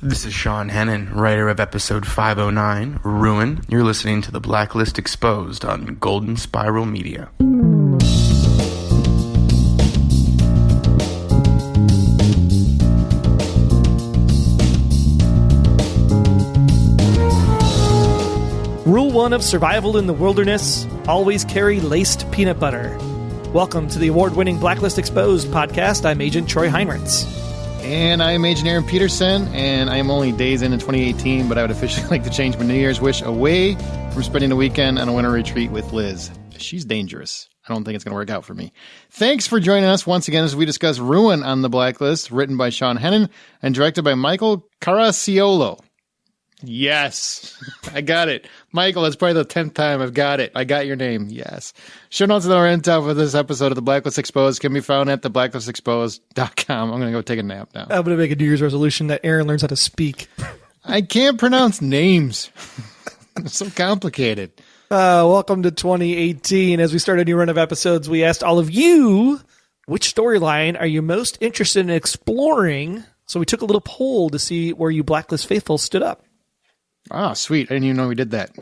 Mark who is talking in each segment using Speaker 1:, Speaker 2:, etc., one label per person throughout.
Speaker 1: This is Sean Hennon, writer of episode 509, Ruin. You're listening to the Blacklist Exposed on Golden Spiral Media.
Speaker 2: Rule 1 of survival in the wilderness, always carry laced peanut butter. Welcome to the award-winning Blacklist Exposed podcast. I'm Agent Troy Heinrichs.
Speaker 3: And I'm Agent Aaron Peterson, and I am only days into 2018, but I would officially like to change my New Year's wish away from spending the weekend on a winter retreat with Liz. She's dangerous. I don't think it's going to work out for me. Thanks for joining us once again as we discuss Ruin on the Blacklist, written by Sean Hennon and directed by Michael Caracciolo. Yes, I got it. Michael, that's probably the 10th time I've got it. I got your name. Yes. Show notes and our intel for this episode of The Blacklist Exposed can be found at theblacklistexposed.com. I'm going to go take a nap now.
Speaker 2: I'm going to make a New Year's resolution that Aaron learns how to speak.
Speaker 3: I can't pronounce names. It's so complicated.
Speaker 2: Welcome to 2018. As we start a new run of episodes, we asked all of you, which storyline are you most interested in exploring? So we took a little poll to see where you Blacklist faithful stood up.
Speaker 3: Oh, sweet. I didn't even know we did that.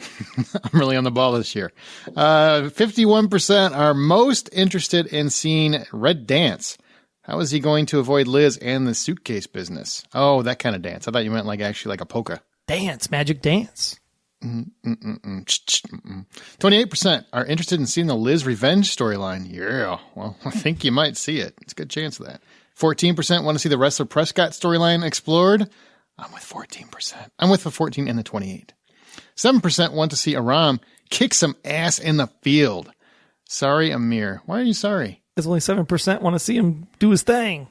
Speaker 3: I'm really on the ball this year. 51% are most interested in seeing Red dance. How is he going to avoid Liz and the suitcase business? Oh, that kind of dance. I thought you meant like actually like a polka.
Speaker 2: Dance, magic dance.
Speaker 3: 28% are interested in seeing the Liz revenge storyline. Yeah, well, I think you might see it. It's a good chance of that. 14% want to see the wrestler Prescott storyline explored. I'm with 14%. I'm with the 14 and the 28. 7% want to see Aram kick some ass in the field. Sorry, Amir. Why are you sorry?
Speaker 2: Because only 7% want to see him do his thing.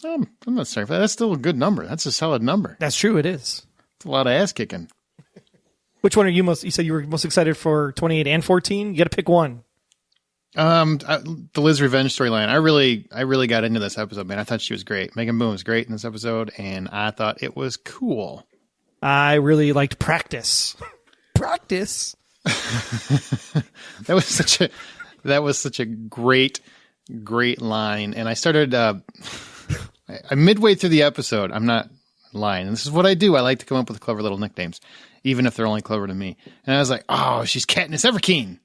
Speaker 3: I'm not sorry for that. That's still a good number. That's a solid number.
Speaker 2: That's true. It is.
Speaker 3: It's a lot of ass kicking.
Speaker 2: Which one are you most? You said you were most excited for 28 and 14. You got to pick one.
Speaker 3: The Liz revenge storyline. I really got into this episode, man. I thought she was great. Megan Boone was great in this episode, and I thought it was cool.
Speaker 2: I really liked Practice. Practice.
Speaker 3: That was such a great line. And I started, I'm midway through the episode. I'm not lying. And this is what I do. I like to come up with clever little nicknames, even if they're only clever to me. And I was like, oh, she's Katniss Everkeen.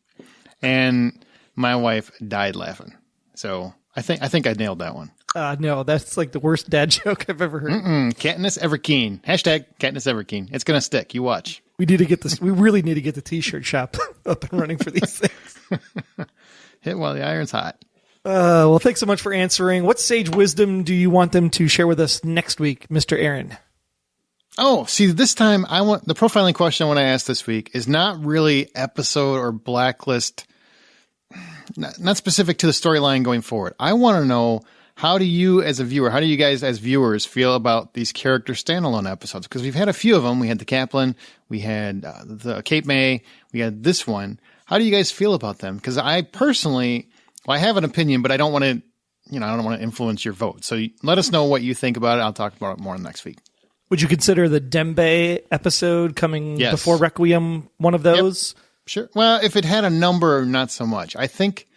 Speaker 3: And my wife died laughing. So I think I nailed that one.
Speaker 2: No, that's like the worst dad joke I've ever heard.
Speaker 3: Katniss Everkeen. Hashtag Katniss Everkeen. It's going to stick. You watch.
Speaker 2: We need to get this. We really need to get the t-shirt shop up and running for these things.
Speaker 3: Hit while the iron's hot.
Speaker 2: Well, thanks so much for answering. What sage wisdom do you want them to share with us next week, Mr. Aaron?
Speaker 3: Oh, see, this time I want the profiling question I want to ask this week is not really episode or Blacklist. Not specific to the storyline going forward. I want to know, how do you as a viewer, how do you guys as viewers feel about these character standalone episodes? Because we've had a few of them. We had the Kaplan, we had the Cape May, we had this one. How do you guys feel about them? Because I personally, I have an opinion, but I don't want to, I don't want to influence your vote. So let us know what you think about it. I'll talk about it more next week.
Speaker 2: Would you consider the Dembe episode coming before Requiem one of those?
Speaker 3: Yep. Sure. Well, if it had a number, not so much. I think,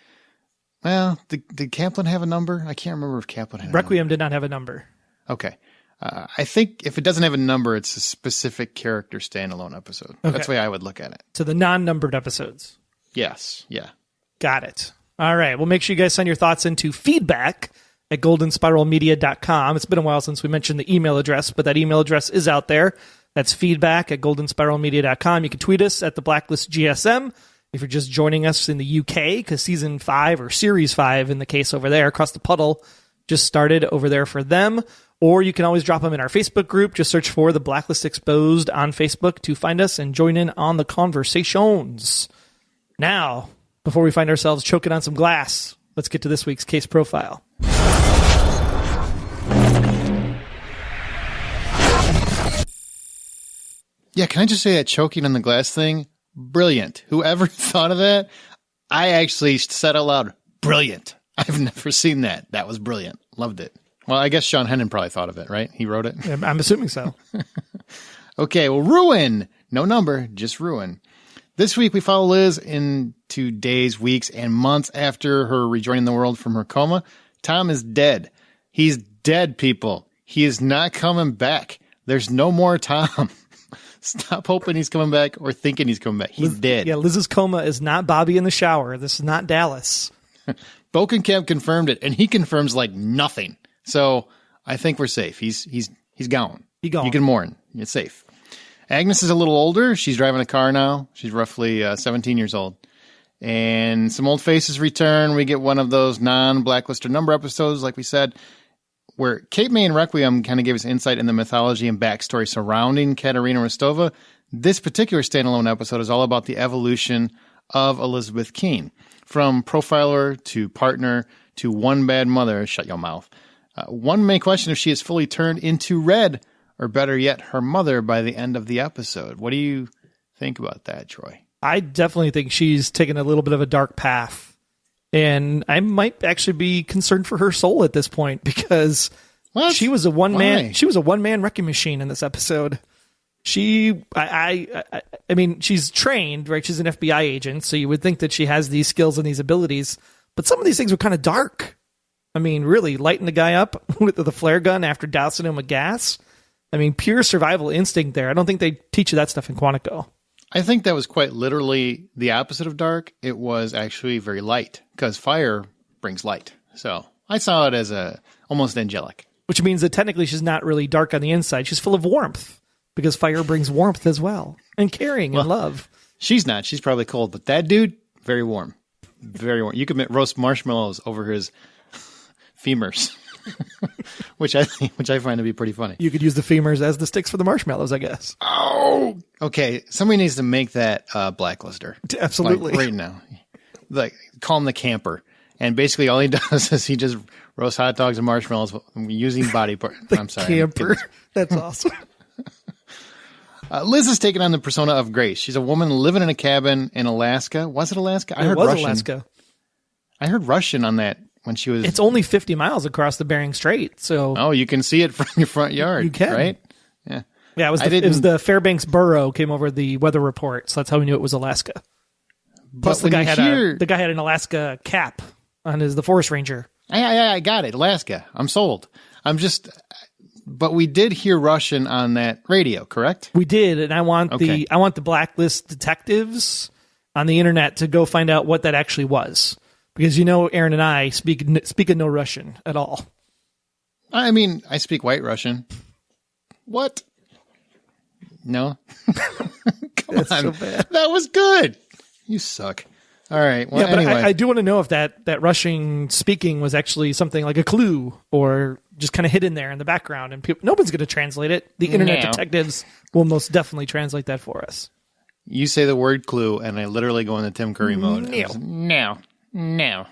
Speaker 3: did Kaplan have a number? I can't remember if Kaplan had a number.
Speaker 2: Requiem did not have a number.
Speaker 3: Okay. I think if it doesn't have a number, it's a specific character standalone episode. Okay. That's the way I would look at it.
Speaker 2: So the non-numbered episodes.
Speaker 3: Yes. Yeah.
Speaker 2: Got it. All right. Well, make sure you guys send your thoughts into feedback at goldenspiralmedia.com. It's been a while since we mentioned the email address, but that email address is out there. That's feedback at goldenspiralmedia.com. You can tweet us at the Blacklist GSM if you're just joining us in the UK, because season 5 or series 5 in the case over there, Across the Puddle, just started over there for them. Or you can always drop them in our Facebook group. Just search for the Blacklist Exposed on Facebook to find us and join in on the conversations. Now, before we find ourselves choking on some glass, let's get to this week's case profile.
Speaker 3: Yeah, can I just say that choking on the glass thing? Brilliant. Whoever thought of that, I actually said out loud, brilliant. I've never seen that. That was brilliant. Loved it. Well, I guess Sean Hennon probably thought of it, right? He wrote it?
Speaker 2: I'm assuming so.
Speaker 3: Okay, well, Ruin. No number, just Ruin. This week, we follow Liz into days, weeks, and months after her rejoining the world from her coma. Tom is dead. He's dead, people. He is not coming back. there's no more Tom. Stop hoping he's coming back or thinking he's coming back. He's dead.
Speaker 2: Yeah, Liz's coma is not Bobby in the shower. This is not Dallas.
Speaker 3: Bokenkamp confirmed it, and he confirms like nothing. So I think we're safe. He's gone.
Speaker 2: He gone.
Speaker 3: You can mourn. It's safe. Agnes is a little older. She's driving a car now. She's roughly 17 years old. And some old faces return. We get one of those non-Blacklist or number episodes, like we said, where Cape May and Requiem kind of gave us insight in the mythology and backstory surrounding Katerina Rostova. This particular standalone episode is all about the evolution of Elizabeth Keene. From profiler to partner to one bad mother. Shut your mouth. One may question if she is fully turned into Red, or better yet, her mother by the end of the episode. What do you think about that, Troy?
Speaker 2: I definitely think she's taken a little bit of a dark path. And I might actually be concerned for her soul at this point because she was a one-man wrecking machine in this episode. I mean, she's trained, right? She's an FBI agent, so you would think that she has these skills and these abilities, but some of these things were kind of dark. I mean, really, lighting the guy up with the flare gun after dousing him with gas. I mean, pure survival instinct there. I don't think they teach you that stuff in Quantico.
Speaker 3: I think that was quite literally the opposite of dark. It was actually very light because fire brings light. So I saw it as almost angelic.
Speaker 2: Which means that technically she's not really dark on the inside. She's full of warmth because fire brings warmth as well and caring and love.
Speaker 3: She's not. She's probably cold. But that dude, very warm. Very warm. You could roast marshmallows over his femurs, which I find to be pretty funny.
Speaker 2: You could use the femurs as the sticks for the marshmallows, I guess.
Speaker 3: Oh, okay. Somebody needs to make that Blacklister.
Speaker 2: Absolutely.
Speaker 3: Like, right now. Like, call him the camper. And basically all he does is he just roasts hot dogs and marshmallows using body part. I'm sorry.
Speaker 2: Camper. That's awesome.
Speaker 3: Liz is taking on the persona of Grace. She's a woman living in a cabin in Alaska. Was it Alaska? I heard Russian.
Speaker 2: Alaska.
Speaker 3: I heard Russian on that when she was...
Speaker 2: It's only 50 miles across the Bering Strait, so...
Speaker 3: Oh, you can see it from your front yard.
Speaker 2: You can.
Speaker 3: Right? Yeah.
Speaker 2: Yeah, it was the Fairbanks Borough came over the weather report, so that's how we knew it was Alaska. Plus, the guy had an Alaska cap on the forest ranger.
Speaker 3: I got it. Alaska. I'm sold. But we did hear Russian on that radio, correct?
Speaker 2: We did, and I want the Blacklist detectives on the internet to go find out what that actually was. Because Aaron and I speak no Russian at all.
Speaker 3: I mean, I speak White Russian. What? No? Come on. So bad. That was good. You suck. All right. Well,
Speaker 2: yeah, but
Speaker 3: anyway.
Speaker 2: I do want to know if that Russian speaking was actually something like a clue or just kind of hidden there in the background. And nobody's going to translate it. The internet detectives will most definitely translate that for us.
Speaker 3: You say the word clue, and I literally go into Tim Curry mode. No.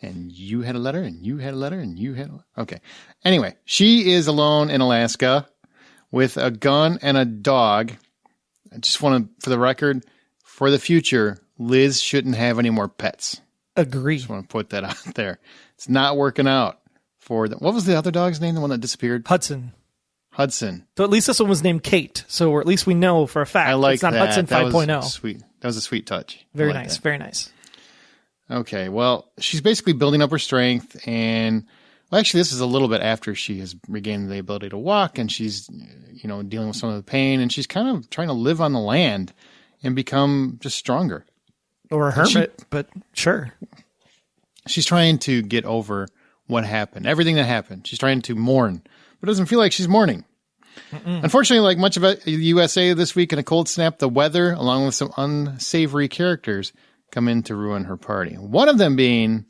Speaker 3: And you had a letter, and you had a letter, and you had a letter. Okay. Anyway, she is alone in Alaska with a gun and a dog. I just want to, for the record, for the future, Liz shouldn't have any more pets.
Speaker 2: Agree.
Speaker 3: Just want to put that out there. It's not working out for them. What was the other dog's name? The one that disappeared?
Speaker 2: Hudson.
Speaker 3: So
Speaker 2: at least this one was named Kate. So at least we know for a fact
Speaker 3: I like
Speaker 2: it's not
Speaker 3: that.
Speaker 2: Hudson 5.0.
Speaker 3: Sweet. That was a sweet touch.
Speaker 2: Very nice. Very nice.
Speaker 3: Okay. Well, she's basically building up her strength, and actually, this is a little bit after she has regained the ability to walk, and she's, dealing with some of the pain, and she's kind of trying to live on the land and become just stronger.
Speaker 2: Or a hermit, but sure.
Speaker 3: She's trying to get over what happened, everything that happened. She's trying to mourn, but it doesn't feel like she's mourning. Mm-mm. Unfortunately, like much of the USA this week in a cold snap, the weather, along with some unsavory characters, come in to ruin her party. One of them being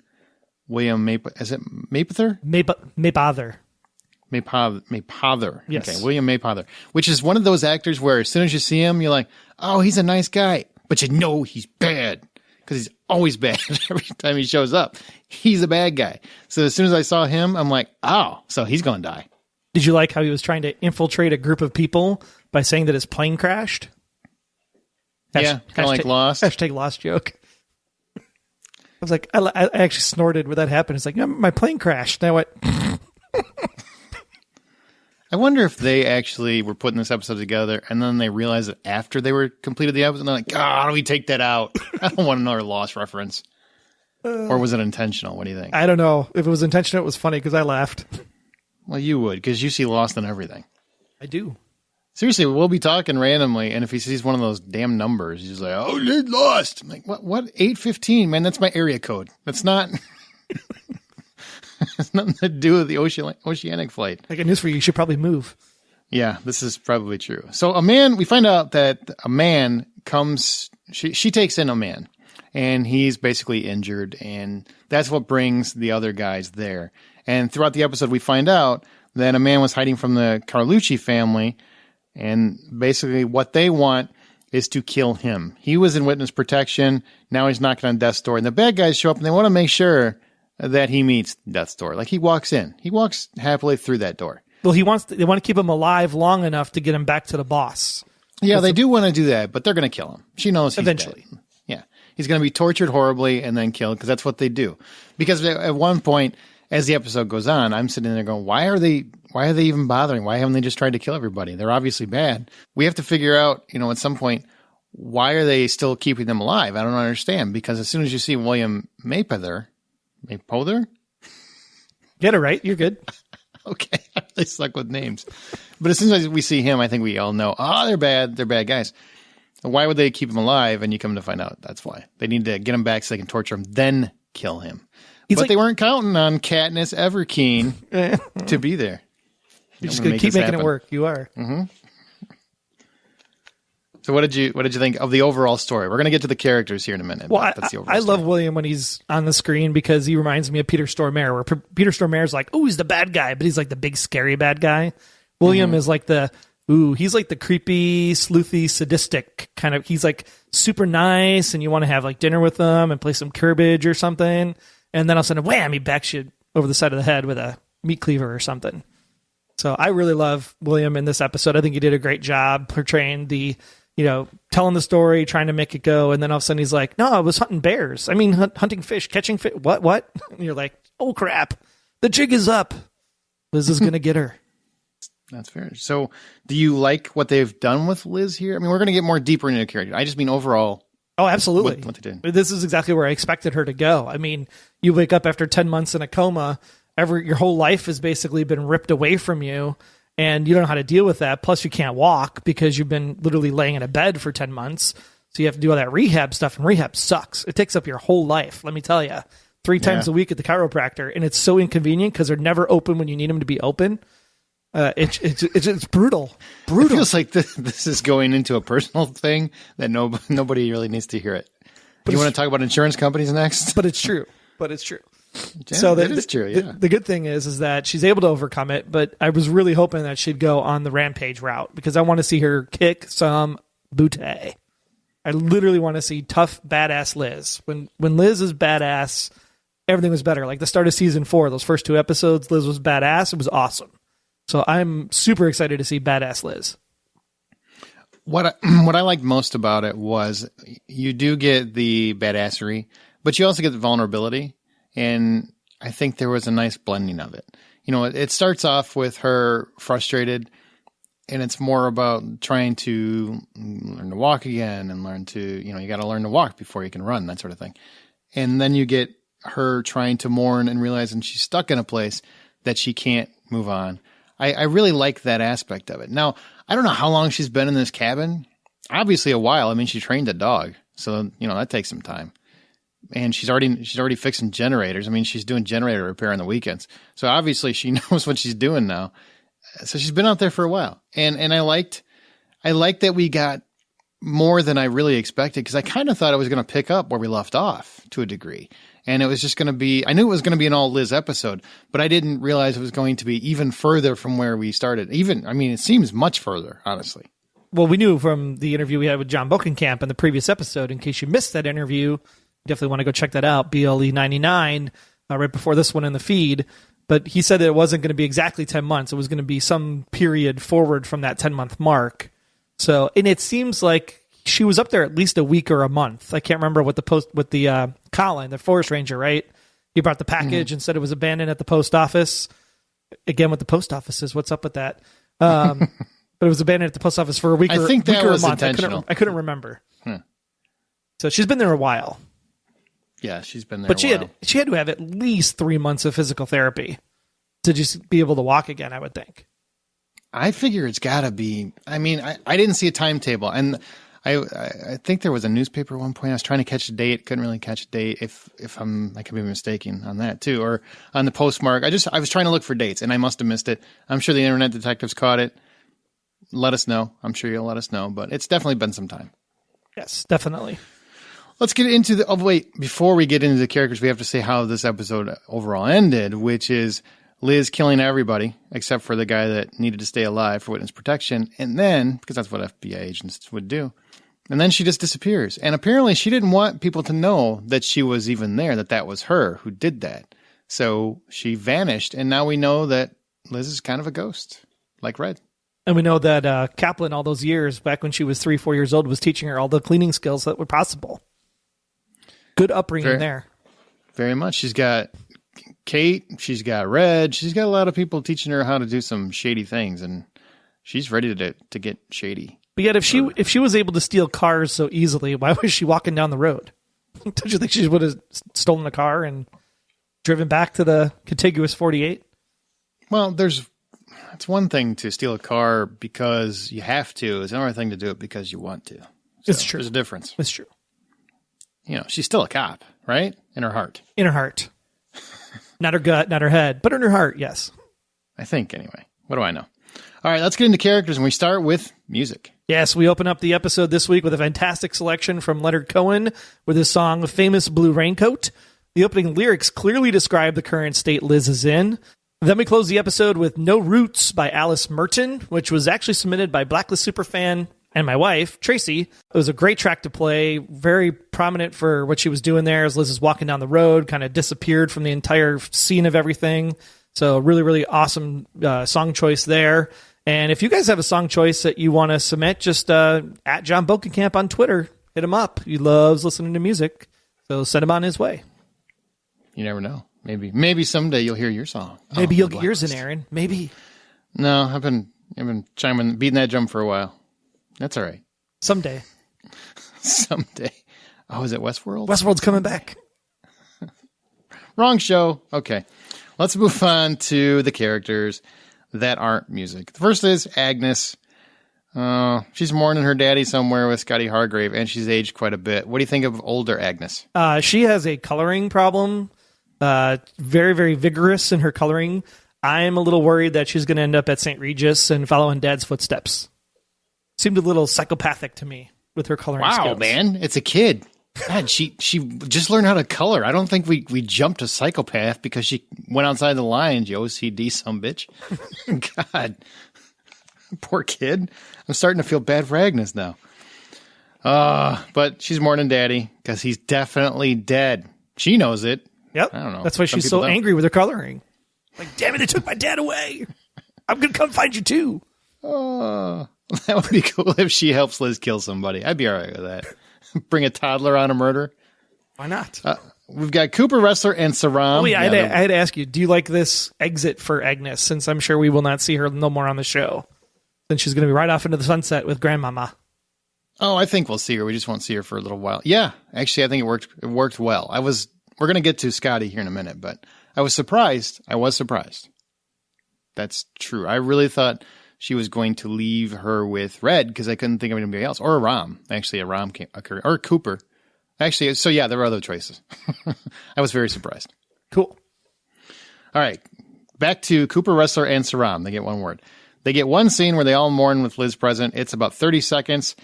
Speaker 3: William Mapother? Mapother.
Speaker 2: Yes.
Speaker 3: Okay, William Mapother, which is one of those actors where as soon as you see him, you're like, oh, he's a nice guy. But he's bad because he's always bad. Every time he shows up, he's a bad guy. So as soon as I saw him, I'm like, oh, so he's going to die.
Speaker 2: Did you like how he was trying to infiltrate a group of people by saying that his plane crashed?
Speaker 3: Yeah, kind of like Lost.
Speaker 2: Hashtag Lost joke. I was like, I actually snorted when that happened. It's like, my plane crashed. Now what?
Speaker 3: I wonder if they actually were putting this episode together and then they realized it after they were completed the episode. And they're like, how do we take that out? I don't want another Lost reference. Or was it intentional? What do you think?
Speaker 2: I don't know. If it was intentional, it was funny because I laughed.
Speaker 3: Well, you would, because you see Lost in everything.
Speaker 2: I do.
Speaker 3: Seriously, we'll be talking randomly, and if he sees one of those damn numbers, he's like, "Oh, you're Lost." I'm like, what? 815, man, that's my area code. That's not... It's nothing to do with the oceanic flight.
Speaker 2: I got news for you. You should probably move.
Speaker 3: Yeah, this is probably true. So we find out that a man comes, she takes in a man, and he's basically injured, and that's what brings the other guys there. And throughout the episode, we find out that a man was hiding from the Carlucci family, and basically what they want is to kill him. He was in witness protection. Now he's knocking on death's door, and the bad guys show up, and they want to make sure that he meets death's door. Like, he walks in. He walks happily through that door.
Speaker 2: Well, they want to keep him alive long enough to get him back to the boss.
Speaker 3: Yeah, they do want to do that, but they're going to kill him. She knows he's
Speaker 2: eventually.
Speaker 3: dead. Yeah, he's going to be tortured horribly and then killed, because that's what they do. Because at one point, as the episode goes on, I'm sitting there going, why are they even bothering? Why haven't they just tried to kill everybody? They're obviously bad. We have to figure out, at some point, why are they still keeping them alive? I don't understand, because as soon as you see William Maypother,
Speaker 2: get it right. You're good.
Speaker 3: Okay, they suck with names. But as soon as we see him, I think we all know, they're bad. They're bad guys. Why would they keep him alive? And you come to find out that's why. They need to get him back so they can torture him, then kill him. But they weren't counting on Katniss Everkeen to be there.
Speaker 2: You're just going to keep making it work. You are.
Speaker 3: Mm-hmm. So what did you think of the overall story? We're going to get to the characters here in a minute.
Speaker 2: Well, I love William when he's on the screen, because he reminds me of Peter Stormare, where Peter Stormare's like, he's the bad guy, but he's like the big scary bad guy. William is like he's like the creepy, sleuthy, sadistic kind of. He's like super nice, and you want to have like dinner with him and play some cribbage or something. And then all of a sudden, wham, he backs you over the side of the head with a meat cleaver or something. So I really love William in this episode. I think he did a great job portraying telling the story, trying to make it go. And then all of a sudden he's like, no, I was hunting bears. I mean, hunting fish, catching fish. What? And you're like, oh crap, the jig is up. Liz is going to get her.
Speaker 3: That's fair. So do you like what they've done with Liz here? I mean, we're going to get more deeper into the character. I just mean overall.
Speaker 2: Oh, absolutely.
Speaker 3: What they did.
Speaker 2: This is exactly where I expected her to go. I mean, you wake up after 10 months in a coma, your whole life has basically been ripped away from you, and you don't know how to deal with that. Plus, you can't walk because you've been literally laying in a bed for 10 months. So you have to do all that rehab stuff, and rehab sucks. It takes up your whole life, let me tell you. 3 times a week at the chiropractor, and it's so inconvenient because they're never open when you need them to be open. It's brutal.
Speaker 3: It feels like this is going into a personal thing that nobody really needs to hear it. But you want to talk about insurance companies next?
Speaker 2: But it's true.
Speaker 3: Yeah,
Speaker 2: so
Speaker 3: that is true. Yeah.
Speaker 2: The good thing is that she's able to overcome it. But I was really hoping that she'd go on the rampage route, because I want to see her kick some booty. I literally want to see tough, badass Liz. When Liz is badass, everything was better. Like the start of season 4, those first 2 episodes, Liz was badass. It was awesome. So I'm super excited to see badass Liz.
Speaker 3: What I liked most about it was you do get the badassery, but you also get the vulnerability. And I think there was a nice blending of it. It starts off with her frustrated, and it's more about trying to learn to walk again and learn to, you got to learn to walk before you can run, that sort of thing. And then you get her trying to mourn and realizing she's stuck in a place that she can't move on. I really like that aspect of it. Now, I don't know how long she's been in this cabin. Obviously a while. I mean, she trained a dog, so, that takes some time. And she's already fixing generators. I mean, she's doing generator repair on the weekends. So obviously she knows what she's doing now. So she's been out there for a while. And I liked that we got more than I really expected, because I kind of thought it was going to pick up where we left off to a degree. And it was just going to be, I knew it was going to be an all Liz episode, but I didn't realize it was going to be even further from where we started. It seems much further, honestly.
Speaker 2: Well, we knew from the interview we had with John Bokenkamp in the previous episode. In case you missed that interview, definitely want to go check that out. BLE99, right before this one in the feed. But he said that it wasn't going to be exactly 10 months. It was going to be some period forward from that 10-month mark. So, and it seems like she was up there at least a week or a month. I can't remember what the Colin, the forest ranger, right? He brought the package and said it was abandoned at the post office. Again, with the post offices, what's up with that? But it was abandoned at the post office for a week or a month. I couldn't remember. So she's been there a while.
Speaker 3: Yeah, she's been there.
Speaker 2: But she had to have at least 3 months of physical therapy. to just be able to walk again, I would think.
Speaker 3: I figure it's got to be. I mean, I didn't see a timetable, and I think there was a newspaper at one point. I was trying to catch a date, couldn't really catch a date. I could be mistaken on that too, or on the postmark. I was trying to look for dates, and I must have missed it. I'm sure the internet detectives caught it. Let us know. I'm sure you'll let us know, but it's definitely been some time.
Speaker 2: Yes, definitely.
Speaker 3: Let's get into the. Oh wait, before we get into the characters, we have to say how this episode overall ended, which is Liz killing everybody except for the guy that needed to stay alive for witness protection. And then, because that's what FBI agents would do, and then she just disappears. And apparently she didn't want people to know that she was even there, that was her who did that. So she vanished. And now we know that Liz is kind of a ghost, like Red.
Speaker 2: And we know that Kaplan, all those years, back when she was 3-4 years old, was teaching her all the cleaning skills that were possible. Good upbringing there. Very much. She's got Kate, she's got Red, she's got a lot of people teaching her how to do some shady things, and she's ready to get shady. But yet, if she was able to steal cars so easily, why was she walking down the road? Don't you think she would have stolen a car and driven back to the contiguous 48?
Speaker 3: Well, it's one thing to steal a car because you have to. It's another thing to do it because you want to. So
Speaker 2: it's true.
Speaker 3: There's a difference.
Speaker 2: It's true.
Speaker 3: You know, she's still a cop, right? In her heart.
Speaker 2: In her heart. Not her gut, not her head, but in her heart, yes.
Speaker 3: I think, anyway. What do I know? All right, let's get into characters, and we start with music.
Speaker 2: Yes, we open up the episode this week with a fantastic selection from Leonard Cohen with his song Famous Blue Raincoat. The opening lyrics clearly describe the current state Liz is in. Then we close the episode with No Roots by Alice Merton, which was actually submitted by Blacklist superfan and my wife, Tracy. It was a great track to play, very prominent for what she was doing there as Liz is walking down the road, kind of disappeared from the entire scene of everything. So really, really awesome song choice there. And if you guys have a song choice that you want to submit, just at John Bokenkamp on Twitter, hit him up. He loves listening to music, so send him on his way.
Speaker 3: You never know. Maybe someday you'll hear your song.
Speaker 2: Maybe you'll get yours in, Aaron. Maybe.
Speaker 3: No, I've been beating that drum for a while. That's all right.
Speaker 2: Someday.
Speaker 3: Someday. Oh, is it Westworld?
Speaker 2: Westworld's coming back.
Speaker 3: Wrong show. Okay. Let's move on to the characters that aren't music. The first is Agnes. She's mourning her daddy somewhere with Scottie Hargrave, and she's aged quite a bit. What do you think of older Agnes?
Speaker 2: She has a coloring problem. Very, very vigorous in her coloring. I'm a little worried that she's going to end up at St. Regis and following Dad's footsteps. Seemed a little psychopathic to me with her coloring skills.
Speaker 3: Wow, man. It's a kid. God, she just learned how to color. I don't think we jumped to psychopath because she went outside the lines, you OCD sumbitch. God. Poor kid. I'm starting to feel bad for Agnes now. But she's mourning Daddy because he's definitely dead. She knows it.
Speaker 2: Yep.
Speaker 3: I don't know.
Speaker 2: That's why she's so angry with her coloring. Like, damn it, they took my dad away. I'm going to come find you too.
Speaker 3: Oh, that would be cool if she helps Liz kill somebody. I'd be all right with that. Bring a toddler on a murder.
Speaker 2: Why not?
Speaker 3: We've got Cooper Wrestler and Saram.
Speaker 2: Oh, yeah, I had to ask you, do you like this exit for Agnes, since I'm sure we will not see her no more on the show? Then she's going to be right off into the sunset with Grandmama.
Speaker 3: Oh, I think we'll see her. We just won't see her for a little while. Yeah, actually, I think it worked well. We're going to get to Scottie here in a minute, but I was surprised. That's true. I really thought she was going to leave her with Red because I couldn't think of anybody else. Or Aram. Actually, Aram occurred. Or Cooper. Actually, so yeah, there were other choices. I was very surprised.
Speaker 2: Cool.
Speaker 3: All right. Back to Cooper Wrestler and Saram. They get one word. They get one scene where they all mourn with Liz present. It's about 30 seconds.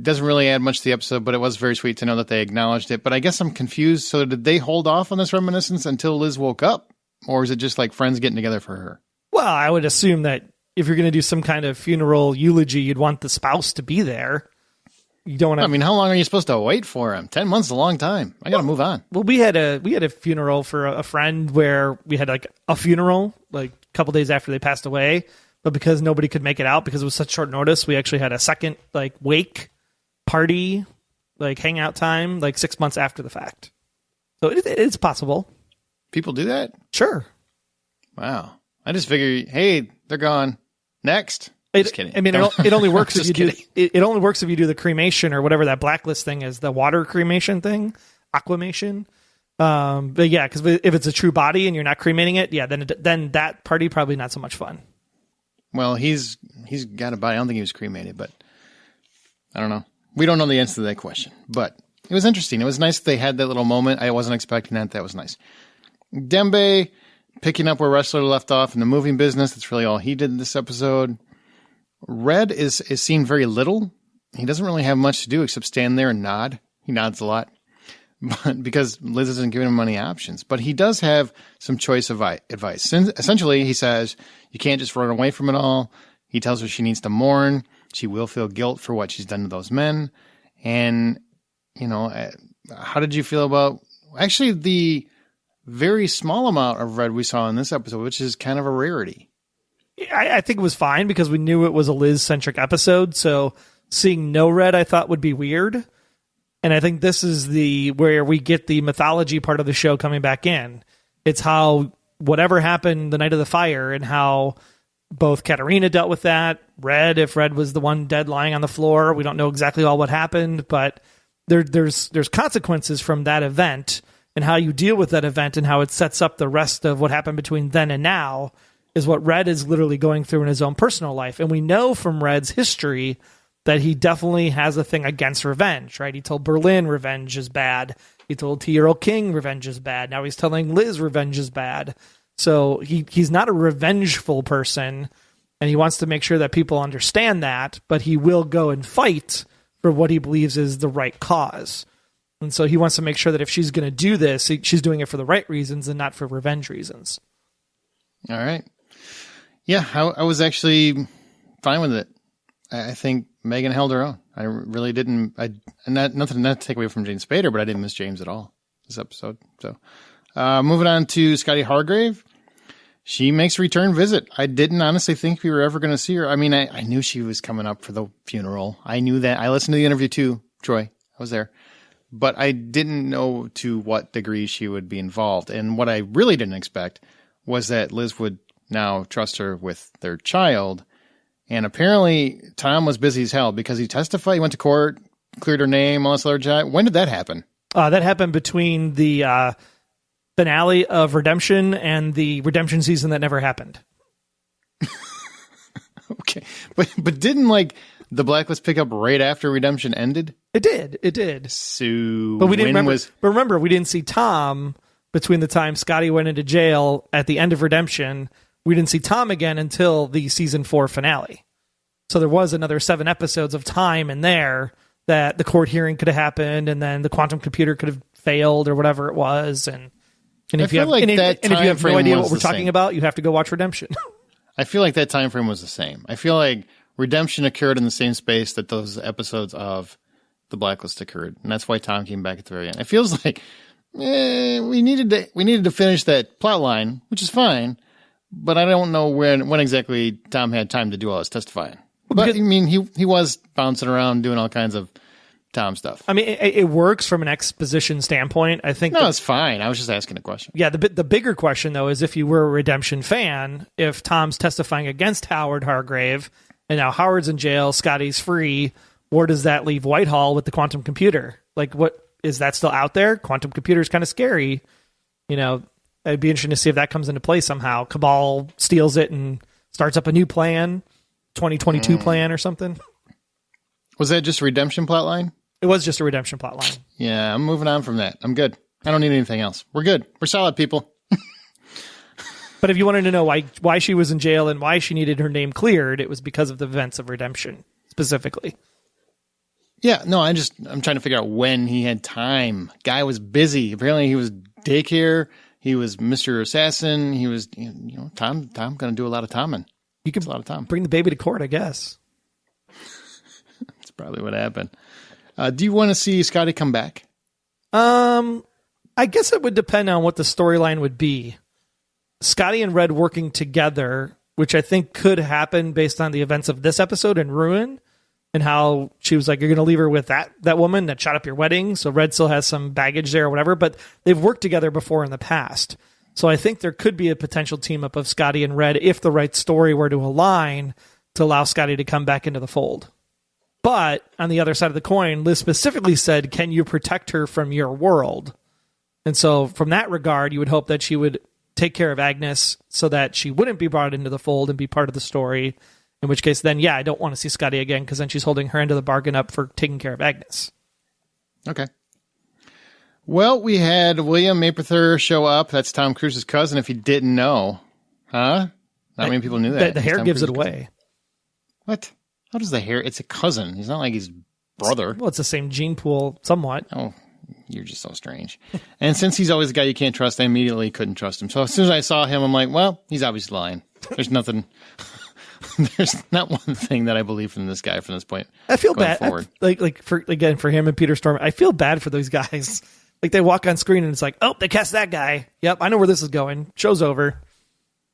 Speaker 3: Doesn't really add much to the episode, but it was very sweet to know that they acknowledged it. But I guess I'm confused. So did they hold off on this reminiscence until Liz woke up? Or is it just like friends getting together for her?
Speaker 2: Well, I would assume that if you're going to do some kind of funeral eulogy, you'd want the spouse to be there. You don't want to.
Speaker 3: I mean, how long are you supposed to wait for him? 10 months is a long time. I got to move on.
Speaker 2: Well, we had a funeral for a friend where we had like a funeral like a couple days after they passed away. But because nobody could make it out because it was such short notice, we actually had a second like wake party, like hangout time, like 6 months after the fact. So it's possible.
Speaker 3: People do that?
Speaker 2: Sure.
Speaker 3: Wow. I just figure, hey, they're gone. Next. Just kidding.
Speaker 2: I mean, it only works if you do. It only works if you do the cremation or whatever that Blacklist thing is, the water cremation thing, aquamation. But yeah, because if it's a true body and you're not cremating it, yeah, then that party probably not so much fun.
Speaker 3: Well, he's got a body. I don't think he was cremated, but I don't know. We don't know the answer to that question. But it was interesting. It was nice that they had that little moment. I wasn't expecting that. That was nice. Dembe picking up where Wrestler left off in the moving business. That's really all he did in this episode. Red is seen very little. He doesn't really have much to do except stand there and nod. He nods a lot. But because Liz isn't giving him any options. But he does have some choice advice. Essentially, he says, you can't just run away from it all. He tells her she needs to mourn. She will feel guilt for what she's done to those men. And, how did you feel about actually the very small amount of Red we saw in this episode, which is kind of a rarity?
Speaker 2: I think it was fine because we knew it was a Liz-centric episode. So seeing no Red, I thought would be weird. And I think this is where we get the mythology part of the show coming back in. It's how whatever happened the night of the fire and how both Katarina dealt with that. Red, if Red was the one dead lying on the floor, we don't know exactly all what happened, but there's consequences from that event, and how you deal with that event and how it sets up the rest of what happened between then and now is what Red is literally going through in his own personal life. And we know from Red's history that he definitely has a thing against revenge, right? He told Berlin revenge is bad. He told T. Earl King revenge is bad. Now he's telling Liz revenge is bad. So he's not a revengeful person, and he wants to make sure that people understand that, but he will go and fight for what he believes is the right cause. And so he wants to make sure that if she's going to do this, she's doing it for the right reasons and not for revenge reasons.
Speaker 3: All right. Yeah, I was actually fine with it. I think Megan held her own. I really didn't. Nothing to take away from James Spader, but I didn't miss James at all this episode. So, moving on to Scottie Hargrave. She makes a return visit. I didn't honestly think we were ever going to see her. I mean, I knew she was coming up for the funeral. I knew that. I listened to the interview too, Troy. I was there. But I didn't know to what degree she would be involved. And what I really didn't expect was that Liz would now trust her with their child. And apparently Tom was busy as hell because he testified, he went to court, cleared her name, all this other jazz. When did that happen?
Speaker 2: That happened between the finale of Redemption and the Redemption season that never happened.
Speaker 3: Okay. But didn't the Blacklist pick up right after Redemption ended?
Speaker 2: It did.
Speaker 3: So
Speaker 2: but we didn't remember. But remember, we didn't see Tom between the time Scottie went into jail at the end of Redemption. We didn't see Tom again until the season 4 finale. So there was another 7 episodes of time in there that the court hearing could have happened, and then the quantum computer could have failed or whatever it was. And if you have no idea what we're talking about, you have to go watch Redemption.
Speaker 3: I feel like that time frame was the same. I feel like Redemption occurred in the same space that those episodes of the Blacklist occurred, and that's why Tom came back at the very end. It feels like we needed to finish that plot line, which is fine. But I don't know when exactly Tom had time to do all his testifying. But I mean, he was bouncing around doing all kinds of Tom stuff.
Speaker 2: I mean, it works from an exposition standpoint. I think
Speaker 3: it's fine. I was just asking a question.
Speaker 2: Yeah, the bigger question though is if you were a Redemption fan, if Tom's testifying against Howard Hargrave and now Howard's in jail, Scottie's free, where does that leave Whitehall with the quantum computer? What is that still out there? Quantum computer is kind of scary, It'd be interesting to see if that comes into play somehow. Cabal steals it and starts up a new plan, 2022 plan or something.
Speaker 3: Was that just a Redemption plotline?
Speaker 2: It was just a Redemption plotline.
Speaker 3: Yeah, I'm moving on from that. I'm good. I don't need anything else. We're good. We're solid, people.
Speaker 2: But if you wanted to know why she was in jail and why she needed her name cleared, it was because of the events of Redemption, specifically.
Speaker 3: Yeah, no, I'm trying to figure out when he had time. Guy was busy. Apparently he was daycare. He was Mr. Assassin. He was, Tom going to do a lot of Tomming.
Speaker 2: You can
Speaker 3: a lot of Tom.
Speaker 2: Bring the baby to court, I guess.
Speaker 3: That's probably what happened. Do you want to see Scottie come back?
Speaker 2: I guess it would depend on what the storyline would be. Scottie and Red working together, which I think could happen based on the events of this episode in Ruin, and how she was like, you're going to leave her with that woman that shot up your wedding. So Red still has some baggage there or whatever, but they've worked together before in the past. So I think there could be a potential team up of Scottie and Red if the right story were to align to allow Scottie to come back into the fold. But on the other side of the coin, Liz specifically said, can you protect her from your world? And so from that regard, you would hope that she would take care of Agnes so that she wouldn't be brought into the fold and be part of the story. In which case, then, yeah, I don't want to see Scottie again because then she's holding her end of the bargain up for taking care of Agnes.
Speaker 3: Okay. Well, we had William Mapother show up. That's Tom Cruise's cousin, if you didn't know. Huh? Not many people knew that.
Speaker 2: The hair gives it away.
Speaker 3: What? How does the hair? It's a cousin. He's not like his brother.
Speaker 2: Well, it's the same gene pool, somewhat.
Speaker 3: Oh, you're just so strange. And since he's always a guy you can't trust, I immediately couldn't trust him. So as soon as I saw him, I'm like, well, he's obviously lying. There's nothing. There's not one thing that I believe from this guy from this point.
Speaker 2: I feel bad. For him and Peter Storm, I feel bad for those guys. Like they walk on screen and it's like, oh, they cast that guy. Yep, I know where this is going. Show's over.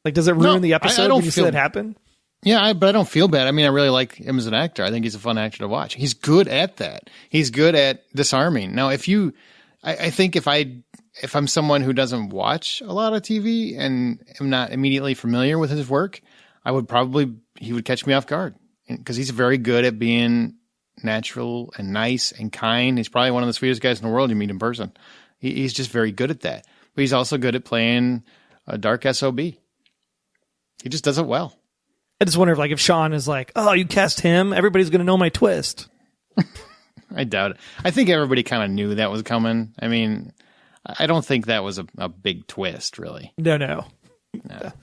Speaker 2: Like, does it ruin the episode when you see that happen?
Speaker 3: Yeah, but I don't feel bad. I mean, I really like him as an actor. I think he's a fun actor to watch. He's good at that. He's good at disarming. Now, I think if I'm someone who doesn't watch a lot of TV and am not immediately familiar with his work, he would catch me off guard because he's very good at being natural and nice and kind. He's probably one of the sweetest guys in the world you meet in person. He's just very good at that. But he's also good at playing a dark SOB. He just does it well.
Speaker 2: I just wonder if Sean is like, oh, you cast him, everybody's going to know my twist.
Speaker 3: I doubt it. I think everybody kind of knew that was coming. I mean, I don't think that was a big twist, really.
Speaker 2: No.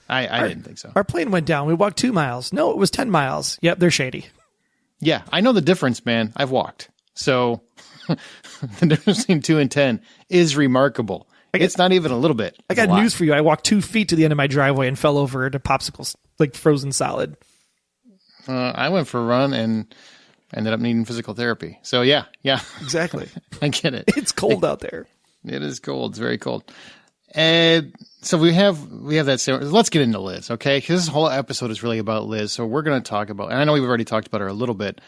Speaker 3: I didn't think so.
Speaker 2: Our plane went down. We walked 2 miles. No, it was 10 miles. Yep, they're shady.
Speaker 3: Yeah, I know the difference, man. I've walked. So the difference between 2 and 10 is remarkable. It's not even a little bit.
Speaker 2: I got news for you. I walked 2 feet to the end of my driveway and fell over into popsicles, like frozen solid.
Speaker 3: I went for a run and ended up needing physical therapy. So yeah.
Speaker 2: Exactly.
Speaker 3: I get it.
Speaker 2: It's cold out there.
Speaker 3: It is cold. It's very cold. So we have that. Let's get into Liz, okay? Because this whole episode is really about Liz. So we're going to talk about, and I know we've already talked about her a little bit,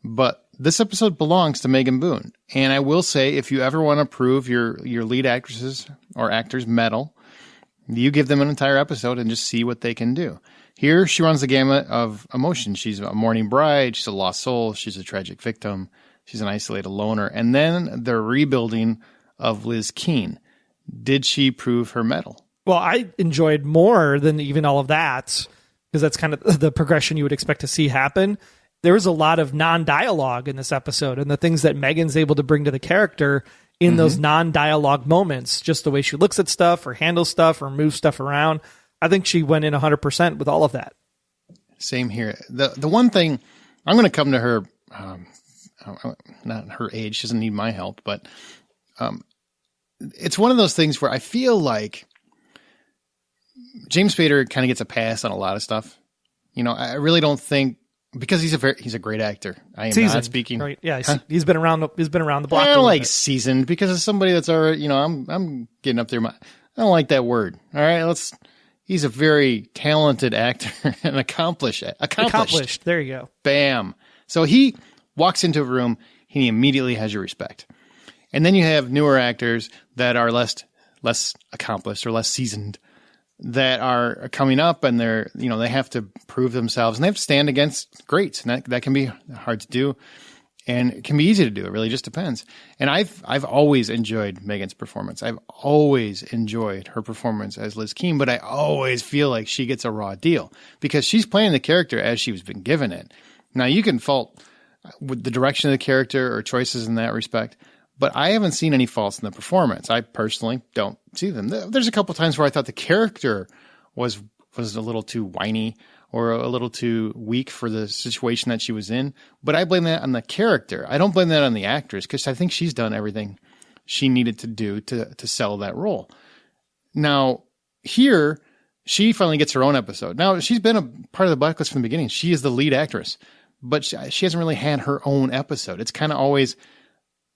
Speaker 3: but this episode belongs to Megan Boone. And I will say, if you ever want to prove your lead actresses or actors mettle, you give them an entire episode and just see what they can do. Here, she runs the gamut of emotions. She's a mourning bride. She's a lost soul. She's a tragic victim. She's an isolated loner. And then the rebuilding of Liz Keene. Did she prove her mettle?
Speaker 2: Well, I enjoyed more than even all of that, because that's kind of the progression you would expect to see happen. There was a lot of non-dialogue in this episode, and the things that Megan's able to bring to the character in those non-dialogue moments, just the way she looks at stuff or handles stuff or moves stuff around. I think she went in 100% with all of that.
Speaker 3: Same here. The one thing, I'm going to come to her, not her age, she doesn't need my help, but it's one of those things where I feel like James Spader kind of gets a pass on a lot of stuff. You know, I really don't think, because he's a great actor. I am
Speaker 2: seasoned,
Speaker 3: not speaking.
Speaker 2: Right? Yeah, he's been around the block.
Speaker 3: I don't like seasoned, because as somebody that's already, I'm getting up there. I don't like that word. All right, he's a very talented actor and accomplished.
Speaker 2: There you go.
Speaker 3: Bam. So he walks into a room, he immediately has your respect. And then you have newer actors that are less accomplished or less seasoned, that are coming up, and they have to prove themselves, and they have to stand against greats, and that can be hard to do, and it can be easy to do. It really just depends. And I've always enjoyed Megan's performance. I've always enjoyed her performance as Liz Keene, but I always feel like she gets a raw deal because she's playing the character as she's been given it. Now, you can fault with the direction of the character or choices in that respect, but I haven't seen any faults in the performance. I personally don't see them. There's a couple times where I thought the character was a little too whiny or a little too weak for the situation that she was in. But I blame that on the character. I don't blame that on the actress, because I think she's done everything she needed to do to sell that role. Now, here, she finally gets her own episode. Now, she's been a part of the Blacklist from the beginning. She is the lead actress, but she hasn't really had her own episode. It's kind of always,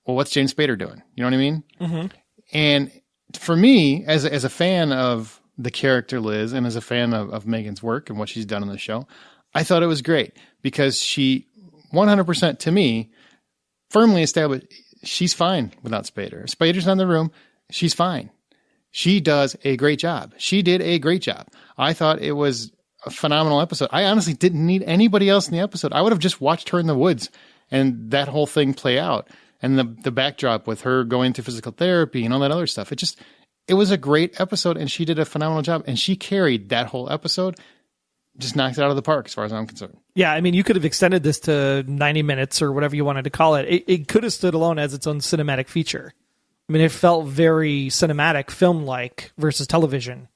Speaker 3: well, what's James Spader doing? You know what I mean? Mm-hmm. And for me, as a fan of the character Liz, and as a fan of Megan's work and what she's done on the show, I thought it was great, because she 100% to me firmly established she's fine without Spader. If Spader's not in the room, she's fine. She does a great job. She did a great job. I thought it was a phenomenal episode. I honestly didn't need anybody else in the episode. I would have just watched her in the woods and that whole thing play out. and the backdrop with her going through physical therapy and all that other stuff. It was a great episode, and she did a phenomenal job, and she carried that whole episode, just knocked it out of the park as far as I'm concerned.
Speaker 2: Yeah, I mean, you could have extended this to 90 minutes or whatever you wanted to call it. It could have stood alone as its own cinematic feature. I mean, it felt very cinematic, film-like versus television.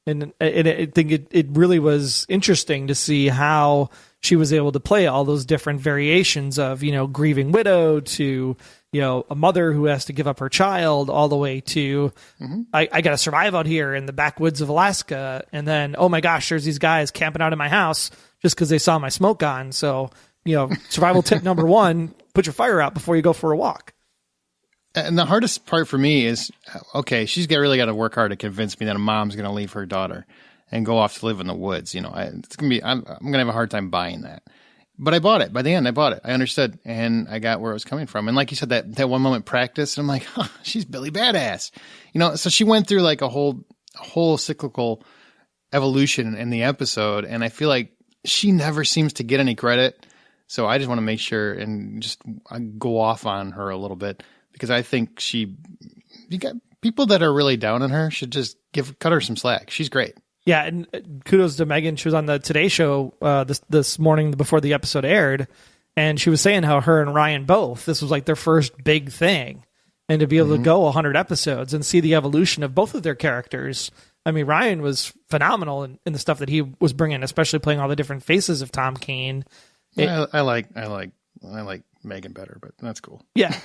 Speaker 2: And I think it really was interesting to see how she was able to play all those different variations of, grieving widow to, a mother who has to give up her child, all the way to, I got to survive out here in the backwoods of Alaska. And then, oh my gosh, there's these guys camping out in my house just because they saw my smoke on. So, survival tip number 1, put your fire out before you go for a walk.
Speaker 3: And the hardest part for me is, okay, really got to work hard to convince me that a mom's going to leave her daughter and go off to live in the woods. I'm going to have a hard time buying that. But I bought it. By the end, I bought it. I understood, and I got where it was coming from. And like you said, that one moment practice, and I'm like, she's Billy Badass. So she went through like a whole cyclical evolution in the episode, and I feel like she never seems to get any credit. So I just want to make sure and just go off on her a little bit, because I think you got people that are really down on her should just cut her some slack. She's great. Yeah,
Speaker 2: and kudos to Megan. She was on the Today Show this morning before the episode aired, and she was saying how her and Ryan this was like their first big thing, and to be able to go 100 episodes and see the evolution of both of their characters. I mean, Ryan was phenomenal in the stuff that he was bringing, especially playing all the different faces of Tom Kane.
Speaker 3: I like Megan better, but that's cool.
Speaker 2: Yeah.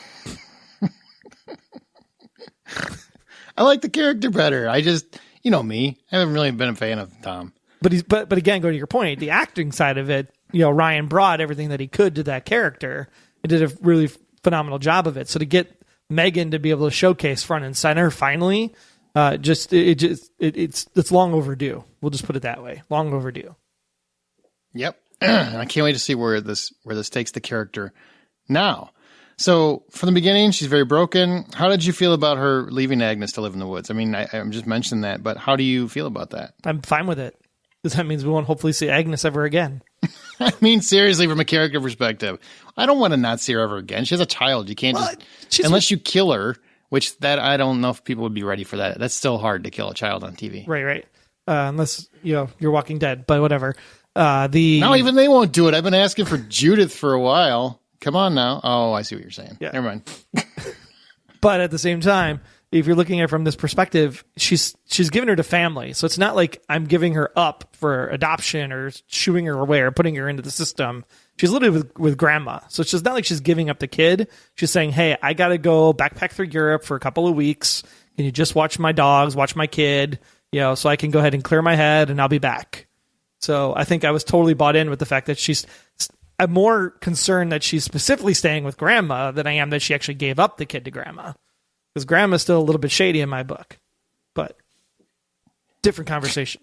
Speaker 3: I like the character better. I just, me, I haven't really been a fan of Tom.
Speaker 2: But again, going to your point, the acting side of it, Ryan brought everything that he could to that character and did a really phenomenal job of it. So to get Megan to be able to showcase front and center finally, it's long overdue. We'll just put it that way. Long overdue.
Speaker 3: Yep. I can't wait to see where this takes the character now. So from the beginning, she's very broken. How did you feel about her leaving Agnes to live in the woods? I mean, I'm just mentioning that, but how do you feel about that?
Speaker 2: I'm fine with it, because that means we won't hopefully see Agnes ever again.
Speaker 3: I mean, seriously, from a character perspective, I don't want to not see her ever again. She has a child. You can't unless you kill her, which that I don't know if people would be ready for that. That's still hard to kill a child on TV.
Speaker 2: Right. Unless, you're Walking Dead, but whatever.
Speaker 3: No, even they won't do it. I've been asking for Judith for a while. Come on now. Oh, I see what you're saying. Yeah. Never mind.
Speaker 2: But at the same time, if you're looking at it from this perspective, she's given her to family. So it's not like I'm giving her up for adoption or shooing her away or putting her into the system. She's literally with grandma. So it's just not like she's giving up the kid. She's saying, hey, I got to go backpack through Europe for a couple of weeks. Can you just watch my dogs, watch my kid, so I can go ahead and clear my head and I'll be back. So I think I was totally bought in with the fact that I'm more concerned that she's specifically staying with grandma than I am that she actually gave up the kid to grandma. Because grandma's still a little bit shady in my book. But different conversation.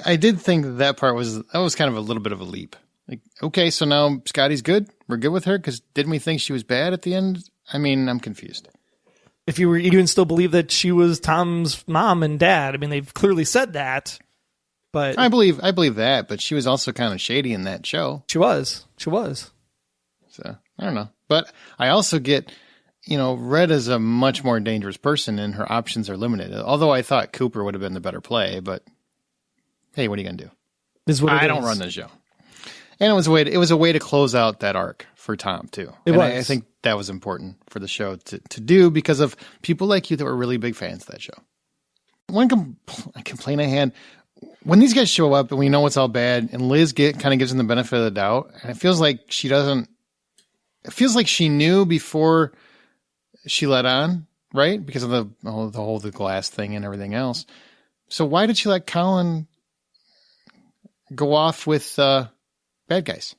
Speaker 3: I did think that part was kind of a little bit of a leap. Like, okay, so now Scottie's good? We're good with her? Because didn't we think she was bad at the end? I mean, I'm confused.
Speaker 2: If you even still believe that she was Tom's mom and dad, I mean, they've clearly said that. But
Speaker 3: I believe that, but she was also kind of shady in that show.
Speaker 2: She was.
Speaker 3: So I don't know, but I also get, Red is a much more dangerous person, and her options are limited. Although I thought Cooper would have been the better play, but hey, what are you gonna do? I don't run the show, and it was a way to close out that arc for Tom too. I think that was important for the show to do because of people like you that were really big fans of that show. One complaint I had. When these guys show up and we know it's all bad, and Liz kind of gives them the benefit of the doubt, and it feels like she doesn't. It feels like she knew before she let on, right? Because of the glass thing and everything else. So why did she let Colin go off with bad guys?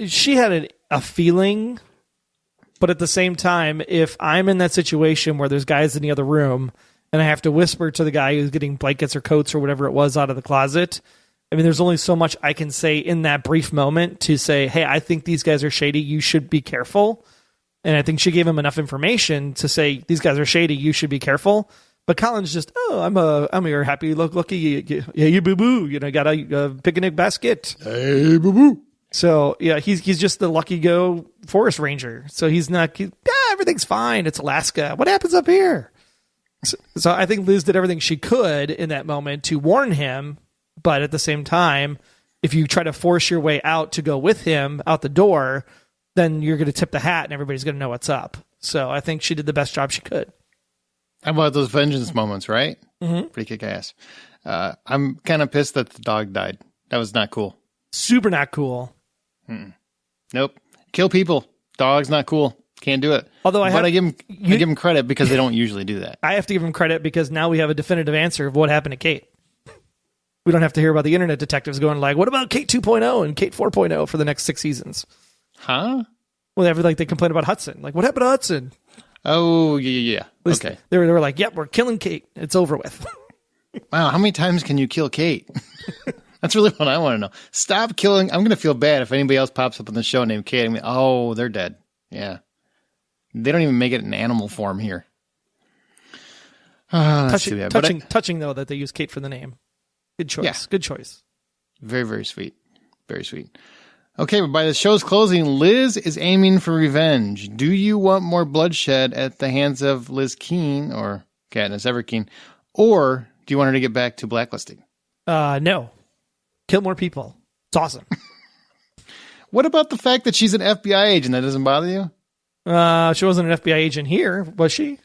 Speaker 2: She had a feeling, but at the same time, if I'm in that situation where there's guys in the other room, and I have to whisper to the guy who's getting blankets or coats or whatever it was out of the closet, I mean, there's only so much I can say in that brief moment to say, hey, I think these guys are shady. You should be careful. And I think she gave him enough information to say, these guys are shady. You should be careful. But Colin's just, I'm your happy lucky, yeah, you boo-boo. Got a picnic basket.
Speaker 3: Hey, boo-boo.
Speaker 2: So yeah, he's just the lucky go forest ranger. So he's not. Everything's fine. It's Alaska. What happens up here? So I think Liz did everything she could in that moment to warn him, but at the same time, if you try to force your way out to go with him out the door, then you're going to tip the hat and everybody's going to know what's up. So I think she did the best job she could.
Speaker 3: How about those vengeance moments, right?
Speaker 2: Mm-hmm.
Speaker 3: Pretty kick-ass. I'm kind of pissed that the dog died. That was not cool.
Speaker 2: Super not cool.
Speaker 3: Nope. Kill people. Dog's not cool. Can't do it.
Speaker 2: Although
Speaker 3: I give him credit because they don't usually do that.
Speaker 2: I have to give him credit because now we have a definitive answer of what happened to Kate. We don't have to hear about the internet detectives going like, what about Kate 2.0 and Kate 4.0 for the next 6 seasons?
Speaker 3: Huh?
Speaker 2: Well, they complain about Hudson. Like, what happened to Hudson?
Speaker 3: Oh, yeah. Okay.
Speaker 2: They were like, yep, we're killing Kate. It's over with.
Speaker 3: Wow, how many times can you kill Kate? That's really what I want to know. Stop killing. I'm going to feel bad if anybody else pops up on the show named Kate. They're dead. Yeah. They don't even make it in animal form here.
Speaker 2: Touching, though, that they use Kate for the name. Good choice.
Speaker 3: Yeah.
Speaker 2: Good choice.
Speaker 3: Very, very sweet. Very sweet. Okay, but by the show's closing, Liz is aiming for revenge. Do you want more bloodshed at the hands of Liz Keene or Katniss Everkeen, or do you want her to get back to blacklisting?
Speaker 2: No. Kill more people. It's awesome.
Speaker 3: What about the fact that she's an FBI agent? That doesn't bother you?
Speaker 2: She wasn't an FBI agent here, was she?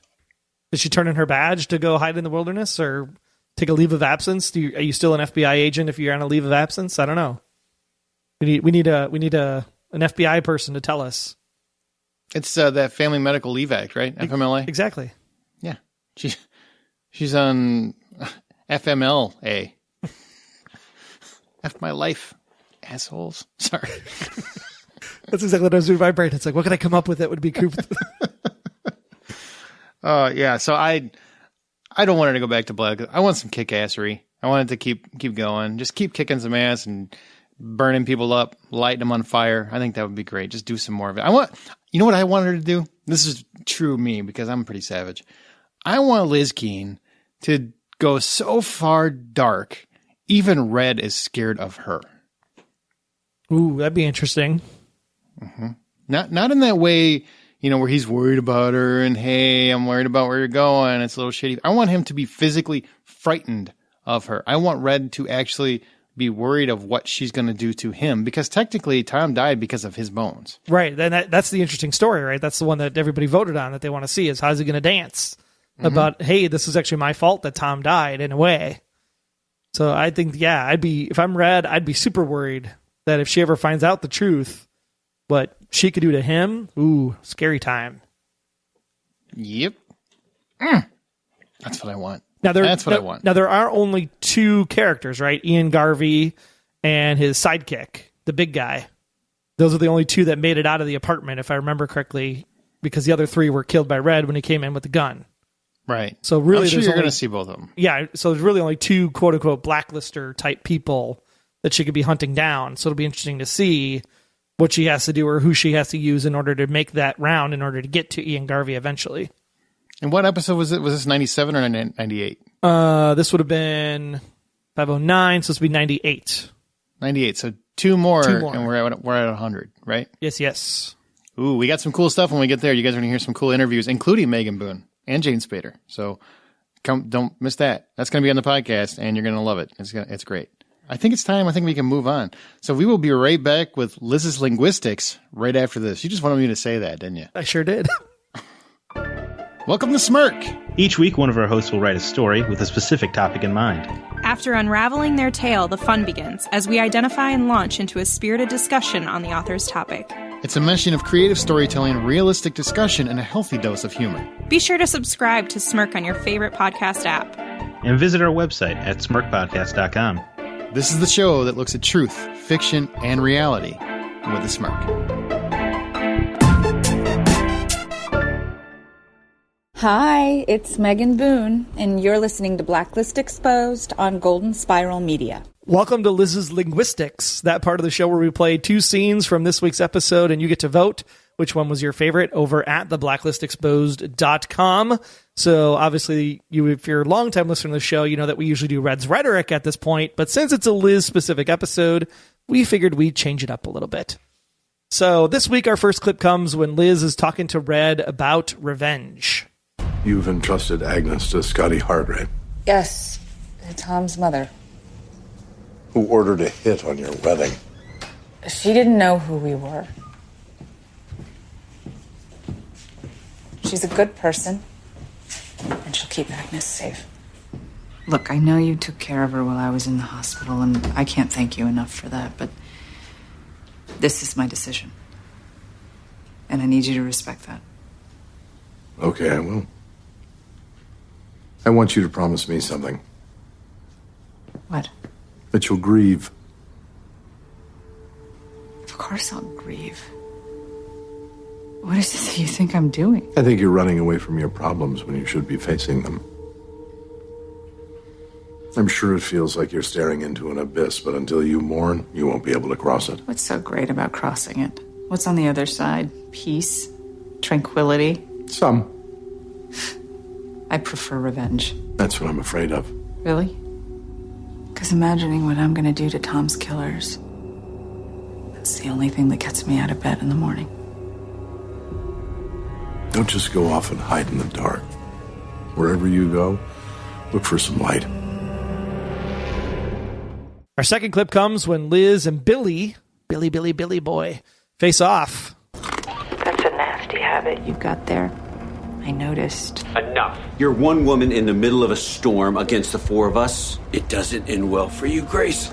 Speaker 2: Did she turn in her badge to go hide in the wilderness or take a leave of absence? Are you still an FBI agent if you're on a leave of absence? I don't know. We need an FBI person to tell us.
Speaker 3: It's that Family Medical Leave Act, right? FMLA.
Speaker 2: Exactly.
Speaker 3: Yeah, she's on FMLA. F my life, assholes. Sorry.
Speaker 2: That's exactly what I was doing in my brain. It's like, what can I come up with that would be cool?
Speaker 3: Yeah. So I don't want her to go back to black. I want some kick-assery. I want it to keep going. Just keep kicking some ass and burning people up, lighting them on fire. I think that would be great. Just do some more of it. You know what I want her to do? This is true of me because I'm pretty savage. I want Liz Keene to go so far dark, even Red is scared of her.
Speaker 2: Ooh, that'd be interesting.
Speaker 3: Mm-hmm. Not in that way, where he's worried about her and, hey, I'm worried about where you're going. It's a little shitty. I want him to be physically frightened of her. I want Red to actually be worried of what she's going to do to him because technically Tom died because of his bones. Right.
Speaker 2: Then that's the interesting story, right? That's the one that everybody voted on that they want to see is how's he going to dance about, hey, this is actually my fault that Tom died in a way. So I think, if I'm Red, I'd be super worried that if she ever finds out the truth, what she could do to him, ooh, scary time.
Speaker 3: Yep. That's what I want.
Speaker 2: That's what I want. Now, there are only 2 characters, right? Ian Garvey and his sidekick, the big guy. Those are the only 2 that made it out of the apartment, if I remember correctly, because the other 3 were killed by Red when he came in with the gun.
Speaker 3: Right.
Speaker 2: So really,
Speaker 3: I'm sure you're going to see both of them.
Speaker 2: Yeah. So there's really only 2 quote-unquote blacklister type people that she could be hunting down. So it'll be interesting to see what she has to do or who she has to use in order to make that round in order to get to Ian Garvey eventually.
Speaker 3: And what episode was it? Was this 97 or 98?
Speaker 2: This would have been 509, so this would be 98.
Speaker 3: 98. So 2 more, and we're at 100, right?
Speaker 2: Yes.
Speaker 3: Ooh, we got some cool stuff when we get there. You guys are going to hear some cool interviews, including Megan Boone and Jane Spader. So don't miss that. That's going to be on the podcast, and you're going to love it. It's great. I think it's time. I think we can move on. So we will be right back with Liz's Linguistics right after this. You just wanted me to say that, didn't you?
Speaker 2: I sure did.
Speaker 3: Welcome to Smirk.
Speaker 4: Each week, one of our hosts will write a story with a specific topic in mind.
Speaker 5: After unraveling their tale, the fun begins as we identify and launch into a spirited discussion on the author's topic.
Speaker 3: It's a meshing of creative storytelling, realistic discussion, and a healthy dose of humor.
Speaker 5: Be sure to subscribe to Smirk on your favorite podcast app.
Speaker 4: And visit our website at smirkpodcast.com.
Speaker 3: This is the show that looks at truth, fiction, and reality with a smirk.
Speaker 6: Hi, it's Megan Boone, and you're listening to Blacklist Exposed on Golden Spiral Media.
Speaker 2: Welcome to Liz's Linguistics, that part of the show where we play 2 scenes from this week's episode, and you get to vote which one was your favorite over at theblacklistexposed.com. So obviously, if you're a longtime listener to the show, you know that we usually do Red's Rhetoric at this point, but since it's a Liz-specific episode, we figured we'd change it up a little bit. So this week, our first clip comes when Liz is talking to Red about revenge.
Speaker 7: You've entrusted Agnes to Scottie Hargrave.
Speaker 6: Yes, Tom's mother.
Speaker 7: Who ordered a hit on your wedding.
Speaker 6: She didn't know who we were. She's a good person, and she'll keep Agnes safe.
Speaker 8: Look, I know you took care of her while I was in the hospital, and I can't thank you enough for that, but this is my decision. And I need you to respect that.
Speaker 7: Okay, I will. I want you to promise me something.
Speaker 8: What?
Speaker 7: That you'll grieve.
Speaker 8: Of course I'll grieve. What is it that you think I'm doing?
Speaker 7: I think you're running away from your problems when you should be facing them. I'm sure it feels like you're staring into an abyss, but until you mourn, you won't be able to cross it.
Speaker 8: What's so great about crossing it? What's on the other side? Peace? Tranquility?
Speaker 7: Some.
Speaker 8: I prefer revenge.
Speaker 7: That's what I'm afraid of.
Speaker 8: Really? Because imagining what I'm going to do to Tom's killers, that's the only thing that gets me out of bed in the morning.
Speaker 7: Don't just go off and hide in the dark. Wherever you go, look for some light.
Speaker 2: Our second clip comes when Liz and Billy boy, face off.
Speaker 8: That's a nasty habit you've got there. I noticed.
Speaker 9: Enough. You're one woman in the middle of a storm against the four of us. It doesn't end well for you, Grace.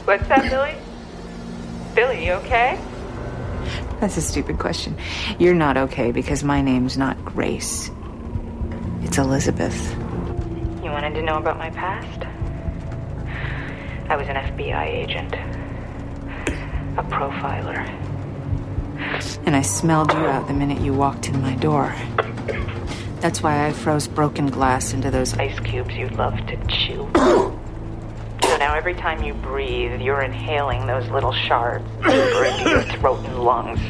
Speaker 10: What's that, Billy? Billy, you okay?
Speaker 8: That's a stupid question. You're not okay because my name's not Grace. It's Elizabeth.
Speaker 10: You wanted to know about my past? I was an FBI agent. A profiler.
Speaker 8: And I smelled you out the minute you walked in my door. That's why I froze broken glass into those
Speaker 10: Ice cubes you'd love to chew. So now every time you breathe, you're inhaling those little shards deeper into your throat and lungs.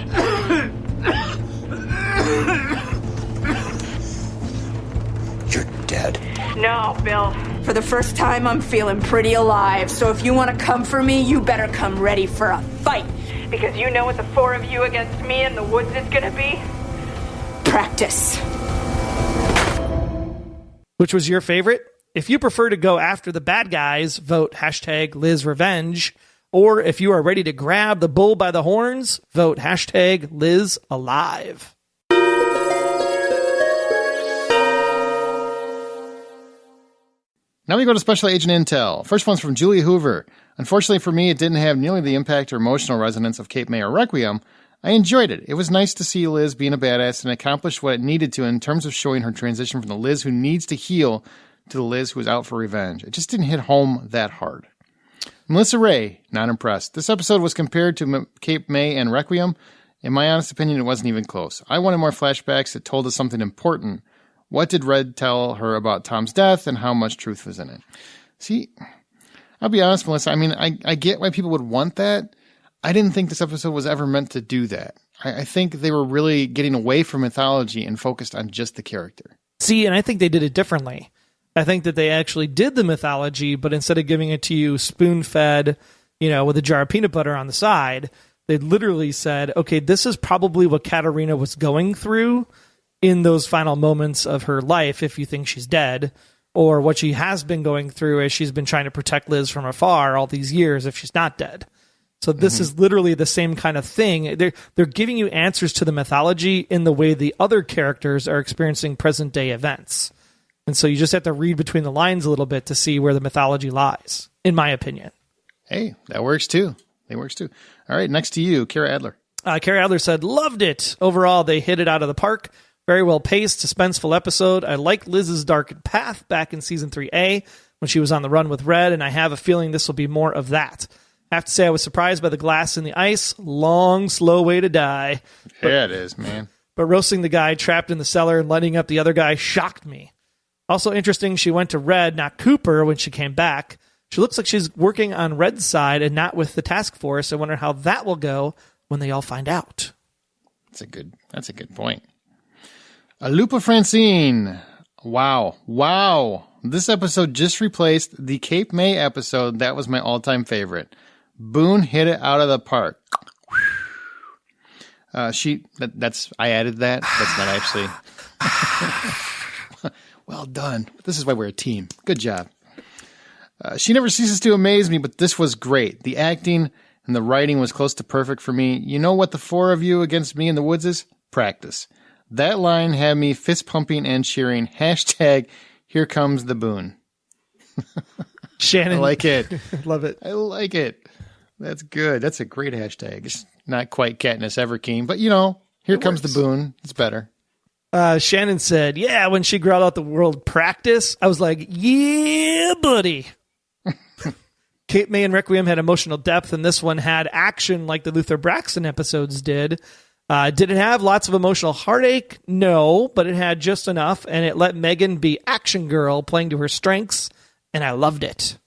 Speaker 9: You're dead.
Speaker 10: No, Bill.
Speaker 8: For the first time, I'm feeling pretty alive. So if you want to come for me, you better come ready for a fight.
Speaker 10: Because you know what the four of you against me in the woods is gonna be?
Speaker 8: Practice.
Speaker 2: Which was your favorite? If you prefer to go after the bad guys, vote #LizRevenge. Or if you are ready to grab the bull by the horns, vote #LizAlive.
Speaker 3: Now we go to Special Agent Intel. First one's from Julie Hoover. Unfortunately for me, it didn't have nearly the impact or emotional resonance of Cape May or Requiem. I enjoyed it. It was nice to see Liz being a badass and accomplish what it needed to in terms of showing her transition from the Liz who needs to heal to the Liz who is out for revenge. It just didn't hit home that hard. Melissa Ray, not impressed. This episode was compared to Cape May and Requiem. In my honest opinion, it wasn't even close. I wanted more flashbacks that told us something important. What did Red tell her about Tom's death and how much truth was in it? See, I'll be honest, Melissa. I mean, I get why people would want that. I didn't think this episode was ever meant to do that. I think they were really getting away from mythology and focused on just the character.
Speaker 2: See, and I think they did it differently. I think that they actually did the mythology, but instead of giving it to you spoon-fed, with a jar of peanut butter on the side, they literally said, okay, this is probably what Katarina was going through in those final moments of her life, if you think she's dead, or what she has been going through as she's been trying to protect Liz from afar all these years if she's not dead. So this is literally the same kind of thing. They're giving you answers to the mythology in the way the other characters are experiencing present-day events. And so you just have to read between the lines a little bit to see where the mythology lies, in my opinion.
Speaker 3: Hey, that works too. It works too. All right, next to you, Kara Adler.
Speaker 2: Kara Adler said, loved it. Overall, they hit it out of the park. Very well paced, suspenseful episode. I like Liz's dark path back in season 3A when she was on the run with Red, and I have a feeling this will be more of that. I have to say I was surprised by the glass in the ice. Long, slow way to die.
Speaker 3: Yeah, it is, man.
Speaker 2: But roasting the guy trapped in the cellar and lighting up the other guy shocked me. Also interesting, she went to Red, not Cooper, when she came back. She looks like she's working on Red's side and not with the task force. I wonder how that will go when they all find out.
Speaker 3: That's a good point. Alupa Francine. Wow. This episode just replaced the Cape May episode. That was my all-time favorite. Boone hit it out of the park. I added that. That's not actually. Well done. This is why we're a team. Good job. She never ceases to amaze me, but this was great. The acting and the writing was close to perfect for me. You know what the four of you against me in the woods is? Practice. That line had me fist pumping and cheering. Hashtag here comes the Boone.
Speaker 2: Shannon.
Speaker 3: I like it.
Speaker 2: Love it.
Speaker 3: I like it. That's good. That's a great hashtag. It's not quite Katniss Everkeen, but here comes the Boone. It's better.
Speaker 2: Shannon said, yeah, when she growled out the word practice, I was like, yeah, buddy. Kate May and Requiem had emotional depth, and this one had action like the Luther Braxton episodes did. Did it have lots of emotional heartache? No, but it had just enough, and it let Megan be action girl, playing to her strengths, and I loved it.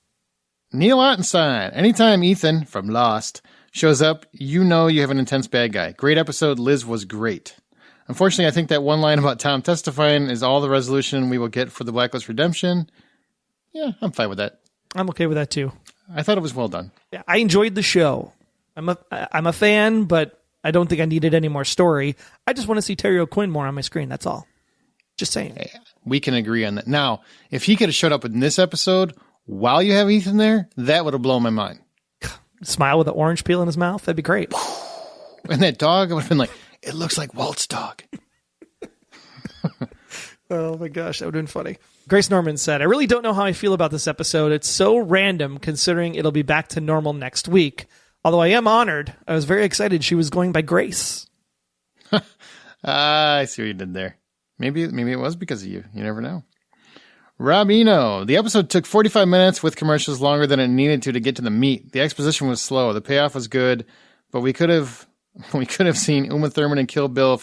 Speaker 3: Neil Ottenstein. Anytime Ethan from Lost shows up, you know you have an intense bad guy. Great episode. Liz was great. Unfortunately, I think that one line about Tom testifying is all the resolution we will get for the Blacklist redemption. Yeah, I'm fine with that.
Speaker 2: I'm okay with that too.
Speaker 3: I thought it was well done.
Speaker 2: Yeah, I enjoyed the show. I'm a fan, but I don't think I needed any more story. I just want to see Terry O'Quinn more on my screen. That's all. Just saying.
Speaker 3: Hey, we can agree on that. Now, if he could have showed up in this episode while you have Ethan there, that would have blown my mind.
Speaker 2: Smile with an orange peel in his mouth. That'd be great.
Speaker 3: And that dog would have been like, it looks like Walt's dog.
Speaker 2: Oh my gosh, that would have been funny. Grace Norman said, I really don't know how I feel about this episode. It's so random considering it'll be back to normal next week. Although I am honored. I was very excited she was going by Grace.
Speaker 3: I see what you did there. Maybe it was because of you. You never know. Robino. The episode took 45 minutes with commercials longer than it needed to get to the meat. The exposition was slow. The payoff was good, but we could have seen Uma Thurman and Kill Bill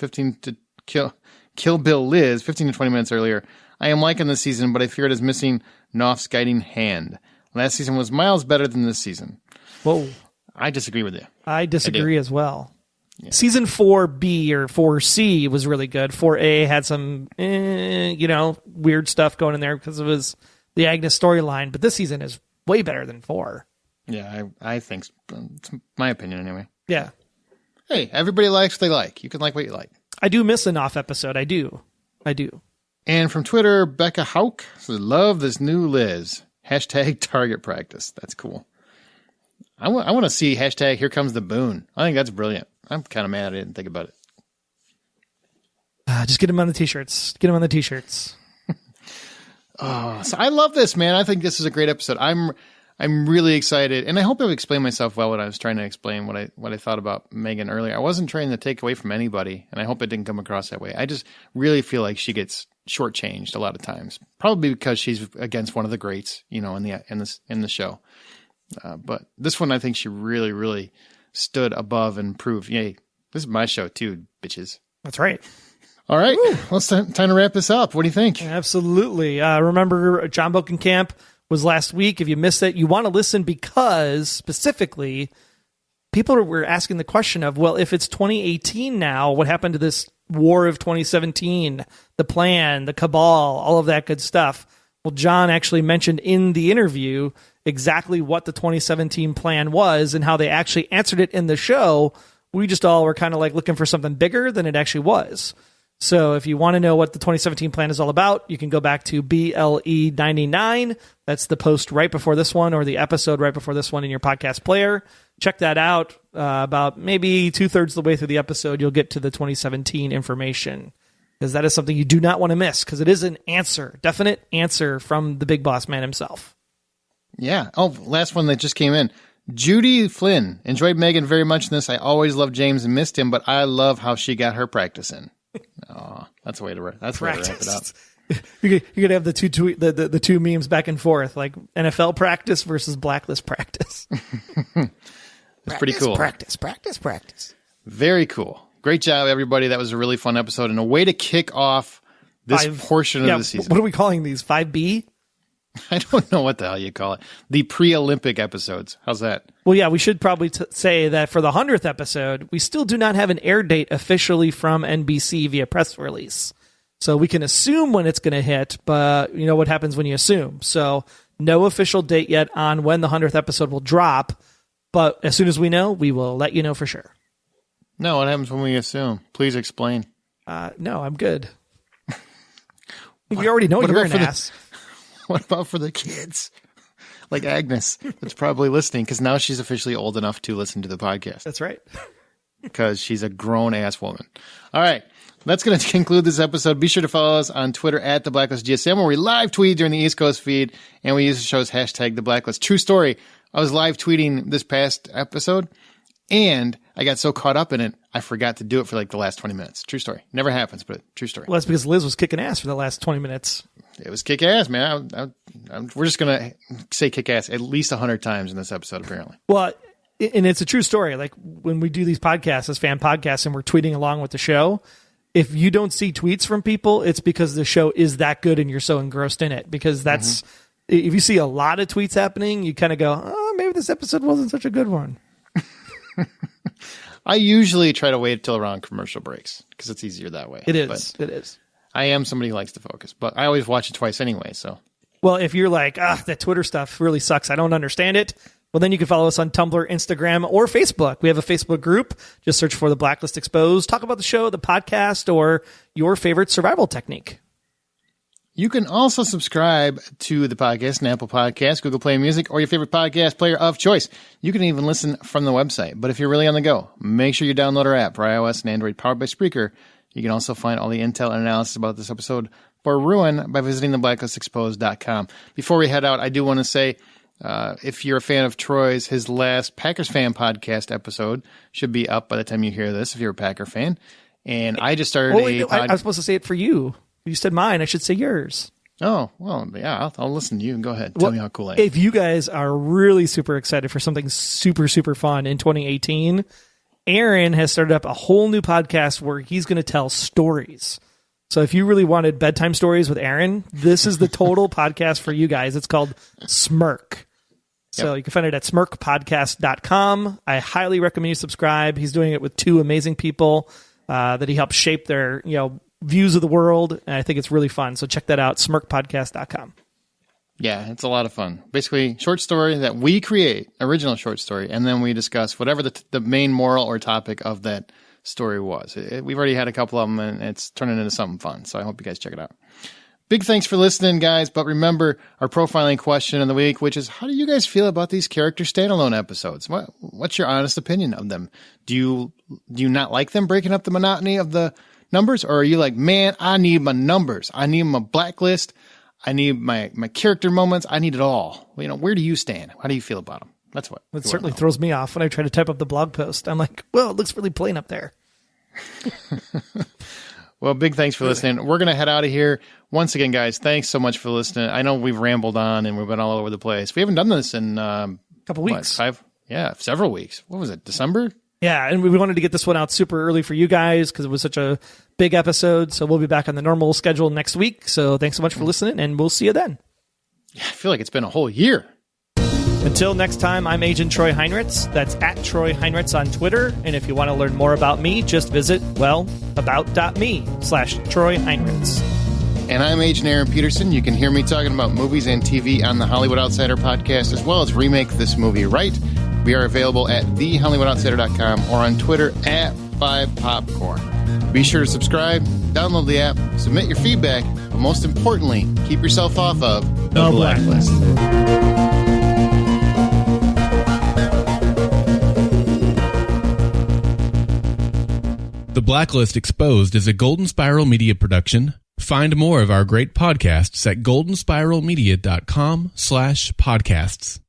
Speaker 3: Liz 15 to 20 minutes earlier. I am liking this season, but I fear it is missing Knopf's guiding hand. Last season was miles better than this season.
Speaker 2: Whoa.
Speaker 3: I disagree with you.
Speaker 2: I disagree as well. Yeah. Season 4B or 4C was really good. 4A had some, weird stuff going in there because it was the Agnes storyline. But this season is way better than 4.
Speaker 3: Yeah, I think. It's my opinion anyway.
Speaker 2: Yeah.
Speaker 3: Hey, everybody likes what they like. You can like what you like.
Speaker 2: I do miss an off episode. I do.
Speaker 3: And from Twitter, Becca Hauk says, love this new Liz. Hashtag target practice. That's cool. I want to see hashtag here comes the Boone. I think that's brilliant. I'm kind of mad I didn't think about it.
Speaker 2: Just get him on the t-shirts.
Speaker 3: So I love this, man. I think this is a great episode. I'm really excited, and I hope I've explained myself well when I was trying to explain what I thought about Megan earlier. I wasn't trying to take away from anybody, and I hope it didn't come across that way. I just really feel like she gets shortchanged a lot of times, probably because she's against one of the greats, in the show. But this one, I think she really, really stood above and proved, yay, this is my show too, bitches.
Speaker 2: That's right.
Speaker 3: All right, well, it's time to wrap this up. What do you think?
Speaker 2: Absolutely. Remember, John Bokenkamp was last week. If you missed it, you want to listen because specifically people were asking the question of, well, if it's 2018 now, what happened to this war of 2017, the plan, the cabal, all of that good stuff? Well, John actually mentioned in the interview exactly what the 2017 plan was and how they actually answered it in the show. We just all were kind of like looking for something bigger than it actually was. So if you want to know what the 2017 plan is all about, you can go back to BLE99. That's the post right before this one, or the episode right before this one in your podcast player. Check that out. About maybe 2/3 of the way through the episode, you'll get to the 2017 information, because that is something you do not want to miss, because it is an answer, definite answer from the big boss man himself.
Speaker 3: Yeah. Oh, last one that just came in. Judy Flynn. Enjoyed Megan very much in this. I always loved James and missed him, but I love how she got her practice in. Oh, that's a way to wrap it up.
Speaker 2: You're gonna have the two memes back and forth, like NFL practice versus Blacklist practice.
Speaker 3: It's pretty cool.
Speaker 2: Practice.
Speaker 3: Very cool. Great job, everybody. That was a really fun episode and a way to kick off this portion of the season.
Speaker 2: What are we calling these? 5B?
Speaker 3: I don't know what the hell you call it. The pre-Olympic episodes. How's that?
Speaker 2: Well, yeah, we should probably say that for the 100th episode, we still do not have an air date officially from NBC via press release. So we can assume when it's going to hit, but you know what happens when you assume. So no official date yet on when the 100th episode will drop. But as soon as we know, we will let you know for sure.
Speaker 3: No, what happens when we assume? Please explain.
Speaker 2: No, I'm good. We already know you're an ass.
Speaker 3: What about for the kids? Like Agnes, that's probably listening because now she's officially old enough to listen to the podcast.
Speaker 2: That's right.
Speaker 3: Because she's a grown-ass woman. All right. That's going to conclude this episode. Be sure to follow us on Twitter at The Blacklist GSM, where we live tweet during the East Coast feed, and we use the show's hashtag The Blacklist. True story. I was live tweeting this past episode, and I got so caught up in it, I forgot to do it for like the last 20 minutes. True story. Never happens, but true story.
Speaker 2: Well, that's because Liz was kicking ass for the last 20 minutes.
Speaker 3: It was kick-ass, man. We're just going to say kick-ass at least 100 times in this episode, apparently.
Speaker 2: Well, and it's a true story. Like when we do these podcasts as fan podcasts and we're tweeting along with the show, if you don't see tweets from people, it's because the show is that good and you're so engrossed in it. Because that's, if you see a lot of tweets happening, you kind of go, oh, maybe this episode wasn't such a good one.
Speaker 3: I usually try to wait till around commercial breaks because it's easier that way.
Speaker 2: It is. It is.
Speaker 3: I am somebody who likes to focus, but I always watch it twice anyway. So,
Speaker 2: well, if you're like, that Twitter stuff really sucks, I don't understand it. Well, then you can follow us on Tumblr, Instagram, or Facebook. We have a Facebook group. Just search for The Blacklist Exposed. Talk about the show, the podcast, or your favorite survival technique.
Speaker 3: You can also subscribe to the podcast on Apple Podcasts, Google Play Music, or your favorite podcast player of choice. You can even listen from the website. But if you're really on the go, make sure you download our app for iOS and Android, powered by Spreaker. You can also find all the intel and analysis about this episode for Ruin by visiting theblacklistexposed.com. Before we head out, I do want to say, if you're a fan of Troy's, his last Packers fan podcast episode should be up by the time you hear this, if you're a Packer fan. And I just started
Speaker 2: I was supposed to say it for you. You said mine. I should say yours.
Speaker 3: Oh, well, yeah, I'll listen to you. Go ahead. Tell me how cool I am.
Speaker 2: If you guys are really super excited for something super, super fun in 2018, Aaron has started up a whole new podcast where he's going to tell stories. So if you really wanted bedtime stories with Aaron, this is the total podcast for you guys. It's called Smirk. So you can find it at smirkpodcast.com. I highly recommend you subscribe. He's doing it with two amazing people that he helps shape their, views of the world. And I think it's really fun. So check that out, smirkpodcast.com.
Speaker 3: Yeah, it's a lot of fun. Basically, short story that we create, original short story, and then we discuss whatever the main moral or topic of that story was. We've already had a couple of them, and it's turning into something fun. So I hope you guys check it out. Big thanks for listening, guys. But remember our profiling question of the week, which is, how do you guys feel about these character standalone episodes? What's your honest opinion of them? Do you not like them breaking up the monotony of the numbers? Or are you like, man, I need my numbers. I need my blacklist. I need my character moments. I need it all. Where do you stand? How do you feel about them? That's what.
Speaker 2: It certainly throws me off when I try to type up the blog post. I'm like, well, it looks really plain up there.
Speaker 3: Well, big thanks for listening. We're going to head out of here. Once again, guys, thanks so much for listening. I know we've rambled on and we've been all over the place. We haven't done this in a
Speaker 2: couple weeks.
Speaker 3: Several weeks. What was it? December?
Speaker 2: Yeah, and we wanted to get this one out super early for you guys because it was such a big episode. So we'll be back on the normal schedule next week. So thanks so much for listening, and we'll see you then.
Speaker 3: Yeah, I feel like it's been a whole year.
Speaker 2: Until next time, I'm Agent Troy Heinritz. That's at Troy Heinritz on Twitter. And if you want to learn more about me, just visit, about.me/Troy Heinritz.
Speaker 3: And I'm Agent Aaron Peterson. You can hear me talking about movies and TV on the Hollywood Outsider podcast, as well as Remake This Movie Right. We are available at thehollywoodoutsider.com or on Twitter at 5popcorn. Be sure to subscribe, download the app, submit your feedback, but most importantly, keep yourself off of the Blacklist.
Speaker 1: The Blacklist Exposed is a Golden Spiral Media production. Find more of our great podcasts at goldenspiralmedia.com/podcasts.